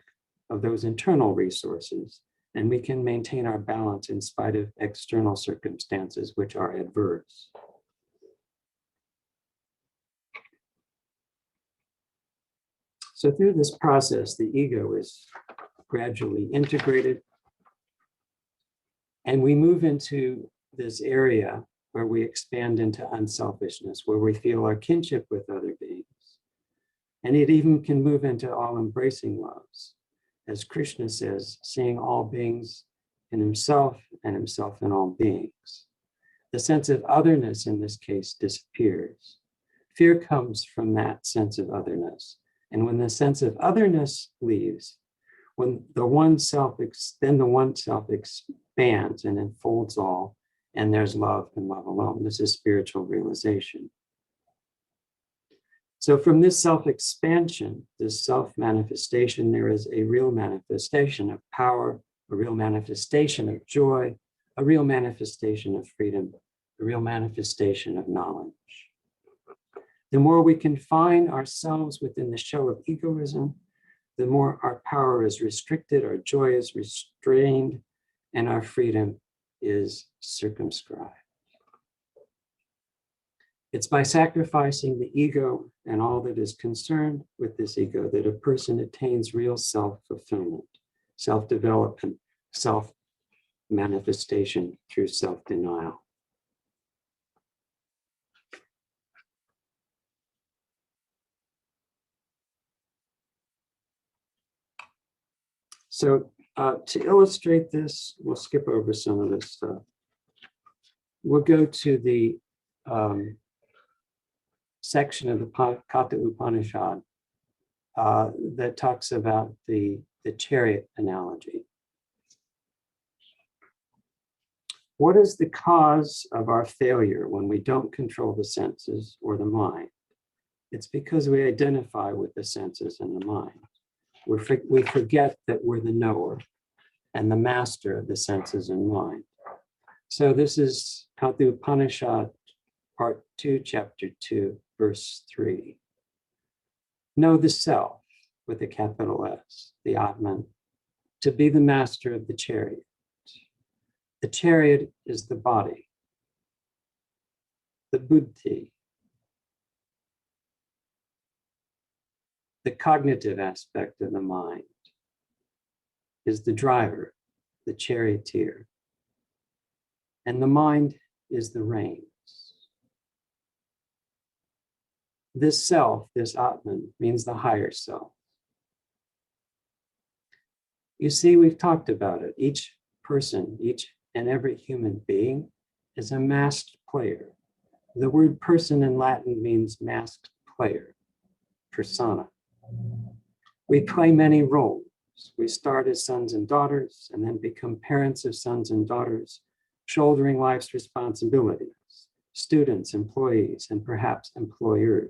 of those internal resources, and we can maintain our balance in spite of external circumstances which are adverse. So through this process, the ego is gradually integrated, and we move into this area where we expand into unselfishness, where we feel our kinship with other beings. And it even can move into all-embracing loves. As Krishna says, seeing all beings in himself and himself in all beings. The sense of otherness in this case disappears. Fear comes from that sense of otherness. And when the sense of otherness leaves, when the one self expands and enfolds all, and there's love and love alone. This is spiritual realization. So from this self-expansion, this self-manifestation, there is a real manifestation of power, a real manifestation of joy, a real manifestation of freedom, a real manifestation of knowledge. The more we confine ourselves within the shell of egoism, the more our power is restricted, our joy is restrained, and our freedom is circumscribed. It's by sacrificing the ego and all that is concerned with this ego that a person attains real self-fulfillment, self-development, self-manifestation through self-denial. So to illustrate this, we'll skip over some of this stuff. We'll go to the section of the Katha Upanishad that talks about the chariot analogy. What is the cause of our failure when we don't control the senses or the mind? It's because we identify with the senses and the mind. We forget that we're the knower and the master of the senses and mind. So this is Katha Upanishad, part 2, chapter 2, verse 3. Know the self, with a capital S, the Atman, to be the master of the chariot. The chariot is the body, the buddhi, the cognitive aspect of the mind is the driver, the charioteer, and the mind is the reins. This self, this Atman, means the higher self. You see, we've talked about it. Each person, each and every human being is a master player. The word person in Latin means masked player, persona. We play many roles. We start as sons and daughters and then become parents of sons and daughters, shouldering life's responsibilities, students, employees, and perhaps employers.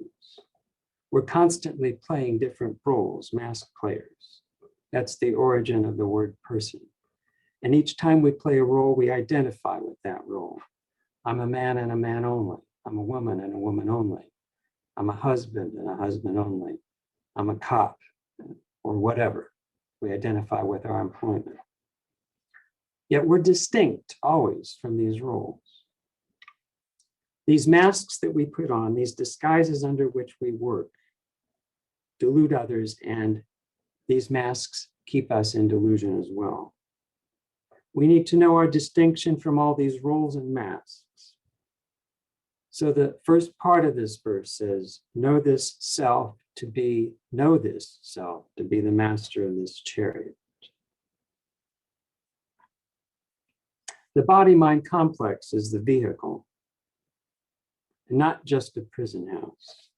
We're constantly playing different roles, masked players. That's the origin of the word person. And each time we play a role, we identify with that role. I'm a man and a man only. I'm a woman and a woman only. I'm a husband and a husband only. I'm a cop or whatever. We identify with our employment. Yet we're distinct always from these roles. These masks that we put on, these disguises under which we work, delude others, and these masks keep us in delusion as well. We need to know our distinction from all these roles and masks. So the first part of this verse says, know this self to be the master of this chariot. The body-mind complex is the vehicle, and not just a prison house.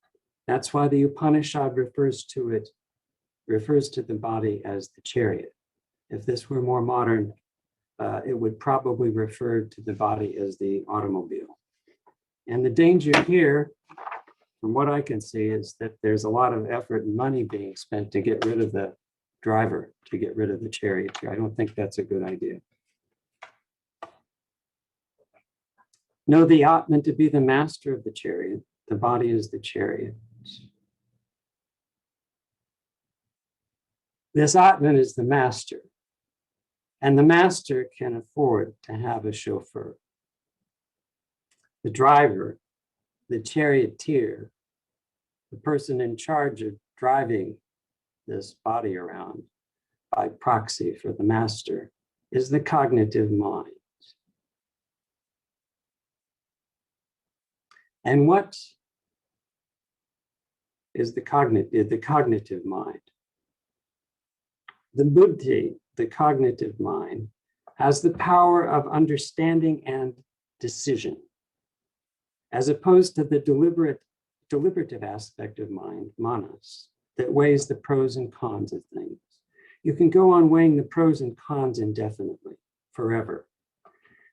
That's why the Upanishad refers to the body as the chariot. If this were more modern, it would probably refer to the body as the automobile. And the danger here, from what I can see, is that there's a lot of effort and money being spent to get rid of the driver, to get rid of the charioteer. I don't think that's a good idea. Know the Atman to be the master of the chariot. The body is the chariot. This Atman is the master, and the master can afford to have a chauffeur. The driver, the charioteer, the person in charge of driving this body around by proxy for the master, is the cognitive mind. And what is the cognitive mind? The buddhi, the cognitive mind, has the power of understanding and decision, as opposed to the deliberative aspect of mind, manas, that weighs the pros and cons of things. You can go on weighing the pros and cons indefinitely, forever.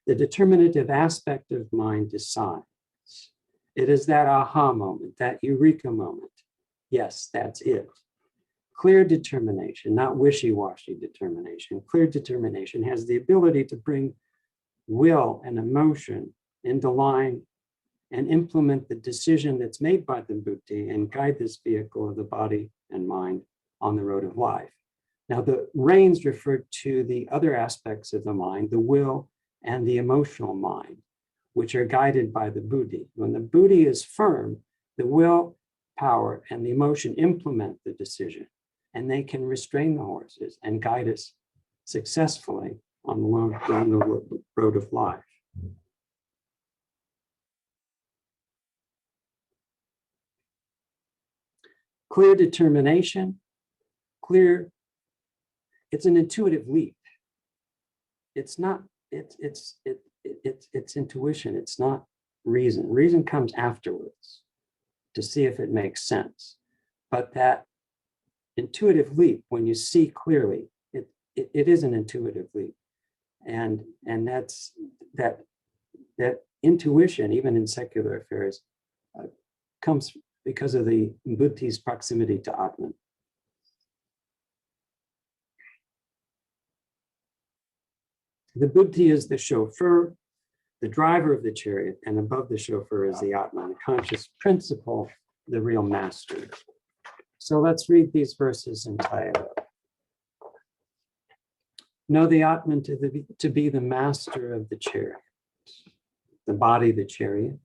The determinative aspect of mind decides. It is that aha moment, that eureka moment. Yes, that's it. Clear determination, not wishy-washy determination. Clear determination has the ability to bring will and emotion into line and implement the decision that's made by the buddhi and guide this vehicle of the body and mind on the road of life. Now, the reins refer to the other aspects of the mind, the will and the emotional mind, which are guided by the buddhi. When the buddhi is firm, the will power and the emotion implement the decision, and they can restrain the horses and guide us successfully on the road of life. Clear determination, it's an intuitive leap. It's not, it's intuition, it's not reason. Reason comes afterwards to see if it makes sense. But that intuitive leap, when you see clearly, it is an intuitive leap. And that's that intuition, even in secular affairs, comes because of the buddhi's proximity to Atman. The buddhi is the chauffeur, the driver of the chariot, and above the chauffeur is the Atman, the conscious principle, the real master. So let's read these verses entirely. Know the Atman to be the master of the chariot, the body the chariot,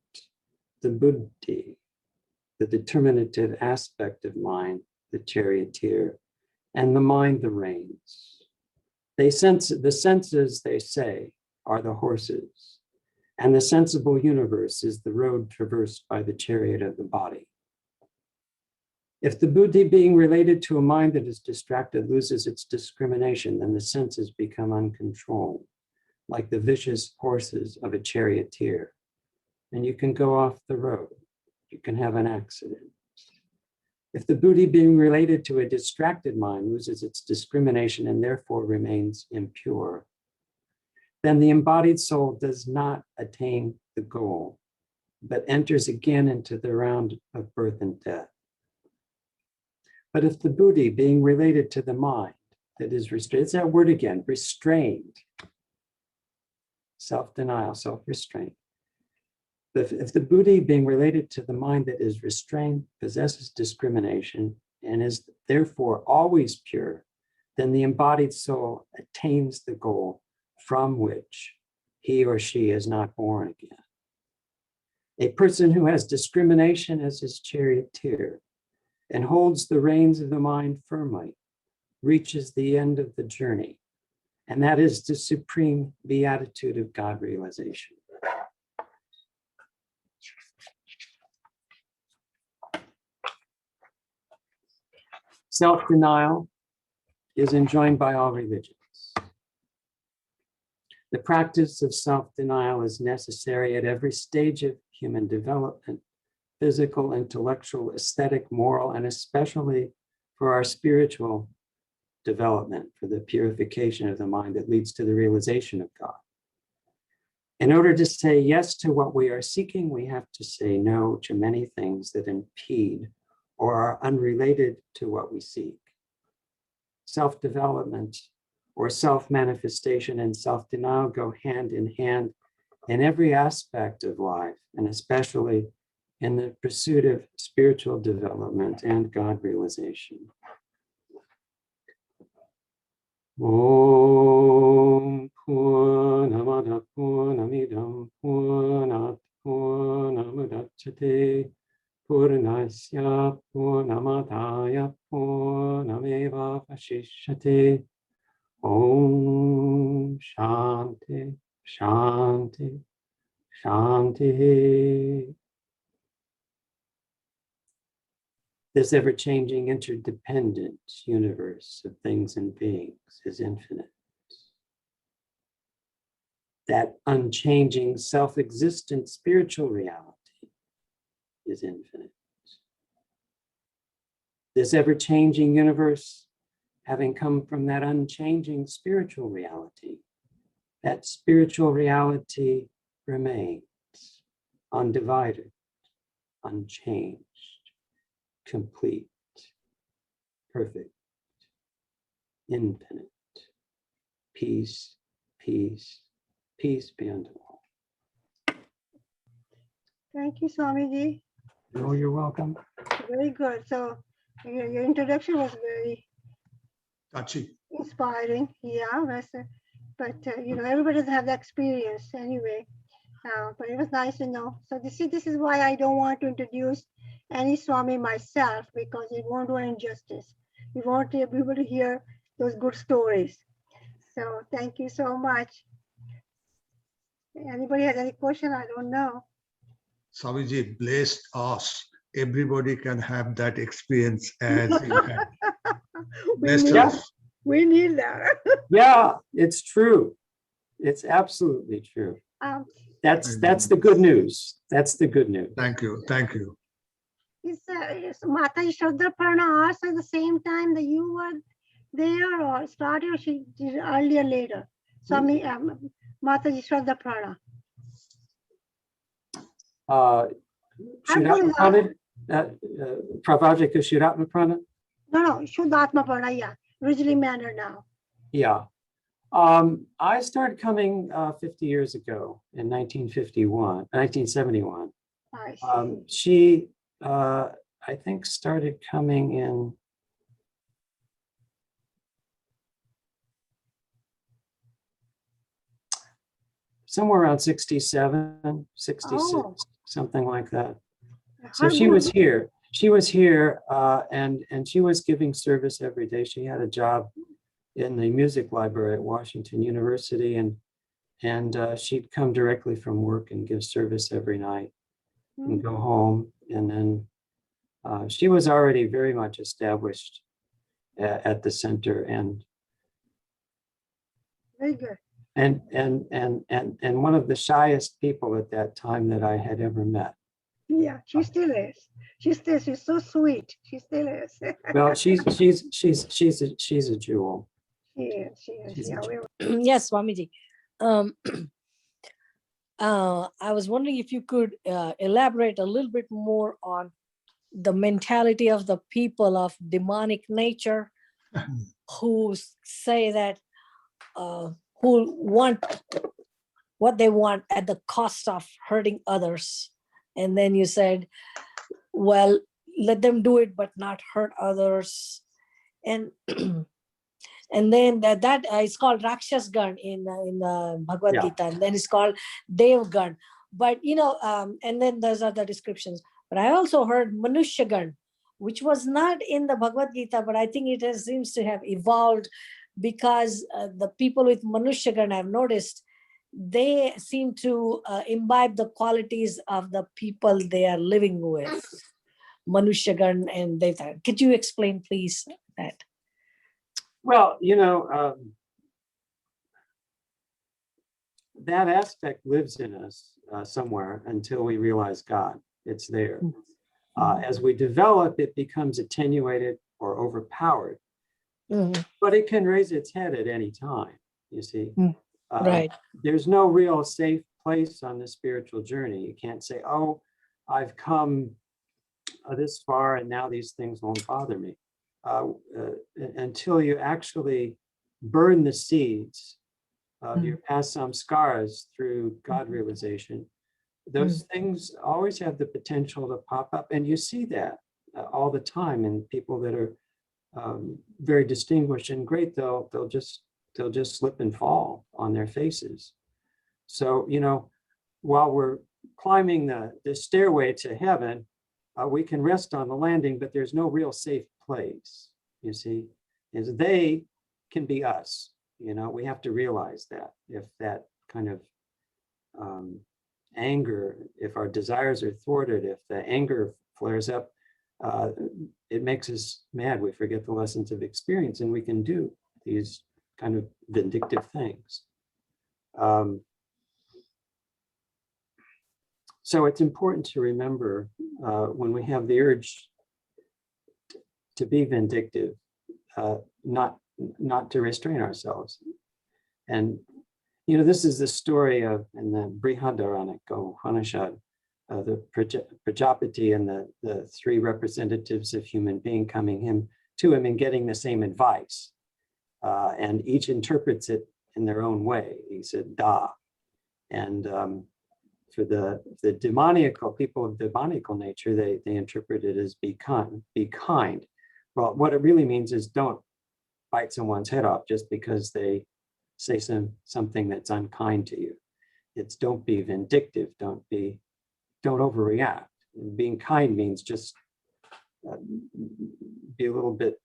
the buddhi, the determinative aspect of mind, the charioteer, and the mind, the reins. The senses, they say, are the horses, and the sensible universe is the road traversed by the chariot of the body. If the buddhi, being related to a mind that is distracted, loses its discrimination, then the senses become uncontrolled, like the vicious horses of a charioteer. and you can go off the road. You can have an accident. If the buddhi being related to a distracted mind loses its discrimination and therefore remains impure, then the embodied soul does not attain the goal, but enters again into the round of birth and death. But if the buddhi being related to the mind that is restrained, it's that word again, restrained, self-denial, self-restraint. If the buddhi being related to the mind that is restrained, possesses discrimination, and is therefore always pure, then the embodied soul attains the goal from which he or she is not born again. A person who has discrimination as his charioteer and holds the reins of the mind firmly reaches the end of the journey, and that is the supreme beatitude of God realization. Self-denial is enjoined by all religions. The practice of self-denial is necessary at every stage of human development, physical, intellectual, aesthetic, moral, and especially for our spiritual development, for the purification of the mind that leads to the realization of God. In order to say yes to what we are seeking, we have to say no to many things that impede or are unrelated to what we seek. Self-development or self-manifestation and self-denial go hand in hand in every aspect of life, and especially in the pursuit of spiritual development and God realization. Om Purnamada Purnamidam Purnat Purnamudachyate Purnasya Purnamadaya Purnameva Vashishyate. Om Shanti Shanti Shanti. This ever-changing, interdependent universe of things and beings is infinite. That unchanging, self-existent spiritual reality is infinite. This ever-changing universe, having come from that unchanging spiritual reality, that spiritual reality remains undivided, unchanged, complete, perfect, infinite. Peace, peace, peace be unto all. Thank you, Swamiji. Oh, you're welcome. Very good. So your introduction was very Touchy. inspiring. Yeah, but you know, everybody doesn't have that experience anyway. But it was nice to know. So this is why I don't want to introduce any Swami myself, because it won't do injustice. We want people to hear those good stories. So thank you so much. Anybody has any question? I don't know. Swamiji blessed us. Everybody can have that experience as you had. Blessed us. We need that. Yeah, it's true. It's absolutely true. That's the good news. That's the good news. Thank you. Thank you. Is Mata Shraddha Parna also at the same time that you were there, or started, or she did earlier, later? Swami Mata Shraddha Parna. Pravajika Shuddhatma Prana? No, Shuddhatma Parna, yeah. Originally manner now. Yeah. I started coming 50 years ago in 1971. I see. She, I think, started coming in somewhere around 67, 66, something like that. So she was here. She was here, and she was giving service every day. She had a job in the music library at Washington University, and she'd come directly from work and give service every night and go home. And then she was already very much established at the center. And very good. and one of the shyest people at that time that I had ever met. Yeah, she still is. She's so sweet. She still is. Well, she's a jewel. She is. She's a Yeah, jewel. Yes, Swamiji. I was wondering if you could elaborate a little bit more on the mentality of the people of demonic nature who say that, who want what they want at the cost of hurting others. And then you said, well, let them do it, but not hurt others. And and then that is called Rakshas Gan in Bhagavad Yeah. Gita, and then it's called Dev Gan. But and then there's other descriptions. But I also heard Manushya Gan, which was not in the Bhagavad Gita, but I think it seems to have evolved because the people with Manushya Gan, I've noticed, they seem to imbibe the qualities of the people they are living with. Manushya Gan and Devta. Could you explain, please, that? Well, that aspect lives in us somewhere until we realize God. It's there. As we develop, it becomes attenuated or overpowered. But it can raise its head at any time, you see. Right. There's no real safe place on the spiritual journey. You can't say, oh, I've come this far and now these things won't bother me. Until you actually burn the seeds of your past samskaras through God realization, those things always have the potential to pop up. And you see that all the time in people that are very distinguished and great. They'll just slip and fall on their faces. So, while we're climbing the stairway to heaven, we can rest on the landing, but there's no real safe place, you see, is they can be us. We have to realize that if that kind of anger, if our desires are thwarted, if the anger flares up, it makes us mad. We forget the lessons of experience, and we can do these kind of vindictive things. So it's important to remember when we have the urge to be vindictive, not to restrain ourselves. And this is the story of in the Brihadaranyaka Upanishad, the Prajapati and the three representatives of human being coming to him and getting the same advice. And each interprets it in their own way. He said, da. And for the demoniacal people of demoniacal nature, they interpret it as be kind. Well, what it really means is don't bite someone's head off just because they say something that's unkind to you. It's don't be vindictive, don't overreact. And being kind means just be a little bit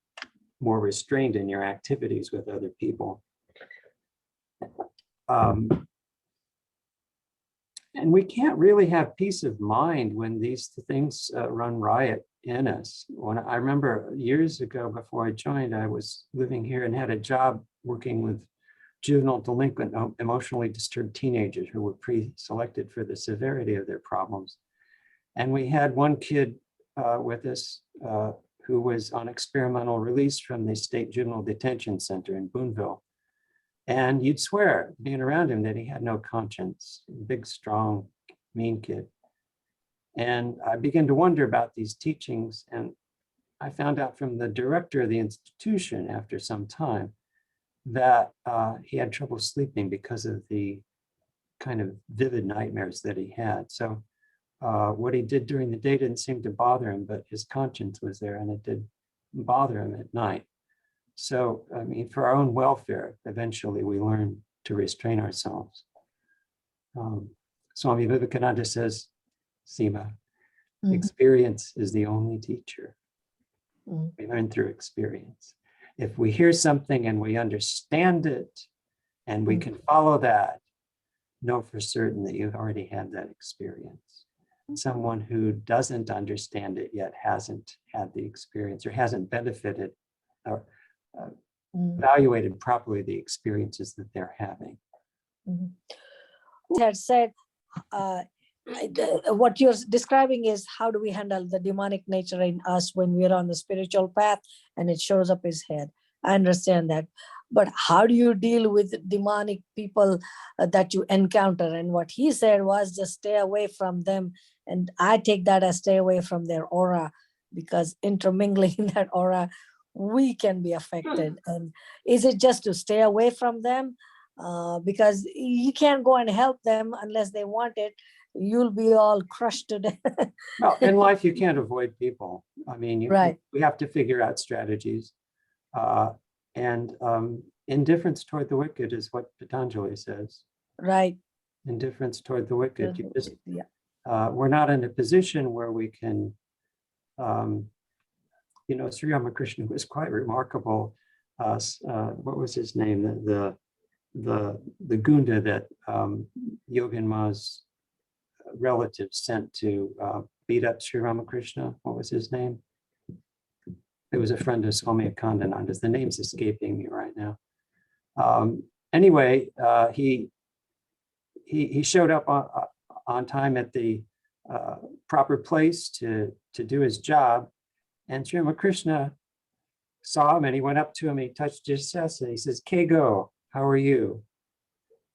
more restrained in your activities with other people. And we can't really have peace of mind when these things run riot in us. When I remember years ago, before I joined, I was living here and had a job working with juvenile delinquent, emotionally disturbed teenagers who were pre-selected for the severity of their problems. And we had one kid with us who was on experimental release from the State Juvenile Detention Center in Boonville. And you'd swear, being around him, that he had no conscience. Big, strong, mean kid. And I began to wonder about these teachings. And I found out from the director of the institution after some time that he had trouble sleeping because of the kind of vivid nightmares that he had. So what he did during the day didn't seem to bother him, but his conscience was there and it did bother him at night. So, I mean, for our own welfare, eventually we learn to restrain ourselves. Swami Vivekananda says, Seema, experience is the only teacher. We learn through experience. If we hear something and we understand it and we can follow that, know for certain that you've already had that experience. Someone who doesn't understand it yet hasn't had the experience or hasn't benefited or evaluated properly the experiences that they're having. had said, what you're describing is how do we handle the demonic nature in us when we're on the spiritual path and it shows up his head. I understand that. But how do you deal with demonic people that you encounter? And what he said was just stay away from them. And I take that as stay away from their aura, because intermingling in that aura, we can be affected. And is it just to stay away from them? Because you can't go and help them unless they want it. You'll be all crushed to death. Well, in life, you can't avoid people. I mean, Right. we have to figure out strategies. And indifference toward the wicked is what Patanjali says. Right. Indifference toward the wicked. Yeah. We're not in a position where we can, Sri Ramakrishna was quite remarkable. What was his name? The Gunda that Yogan Ma's relatives sent to beat up Sri Ramakrishna. What was his name? It was a friend of Swami Vivekananda. The name's escaping me right now. Anyway, he showed up on time at the proper place to do his job, and Sri Ramakrishna saw him and he went up to him. He touched his chest and he says, "Kego, how are you?"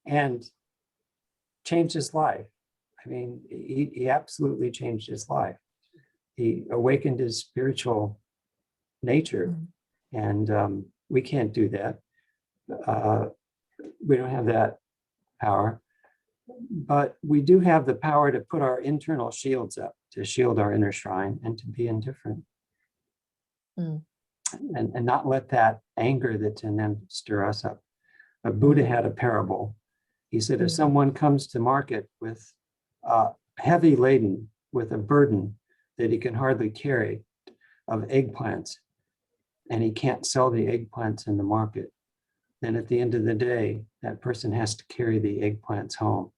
And changed his life. I mean, he absolutely changed his life. He awakened his spiritual nature, and we can't do that. We don't have that power, but we do have the power to put our internal shields up, to shield our inner shrine, and to be indifferent, and not let that anger that's in them stir us up. A Buddha had a parable. He said, if someone comes to market with heavy laden with a burden that he can hardly carry of eggplants, and he can't sell the eggplants in the market, then at the end of the day, that person has to carry the eggplants home.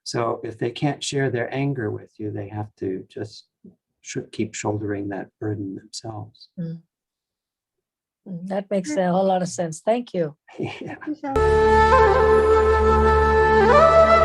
So if they can't share their anger with you, they have to just keep shouldering that burden themselves. That makes a whole lot of sense. Thank you. Yeah. Thank you so much.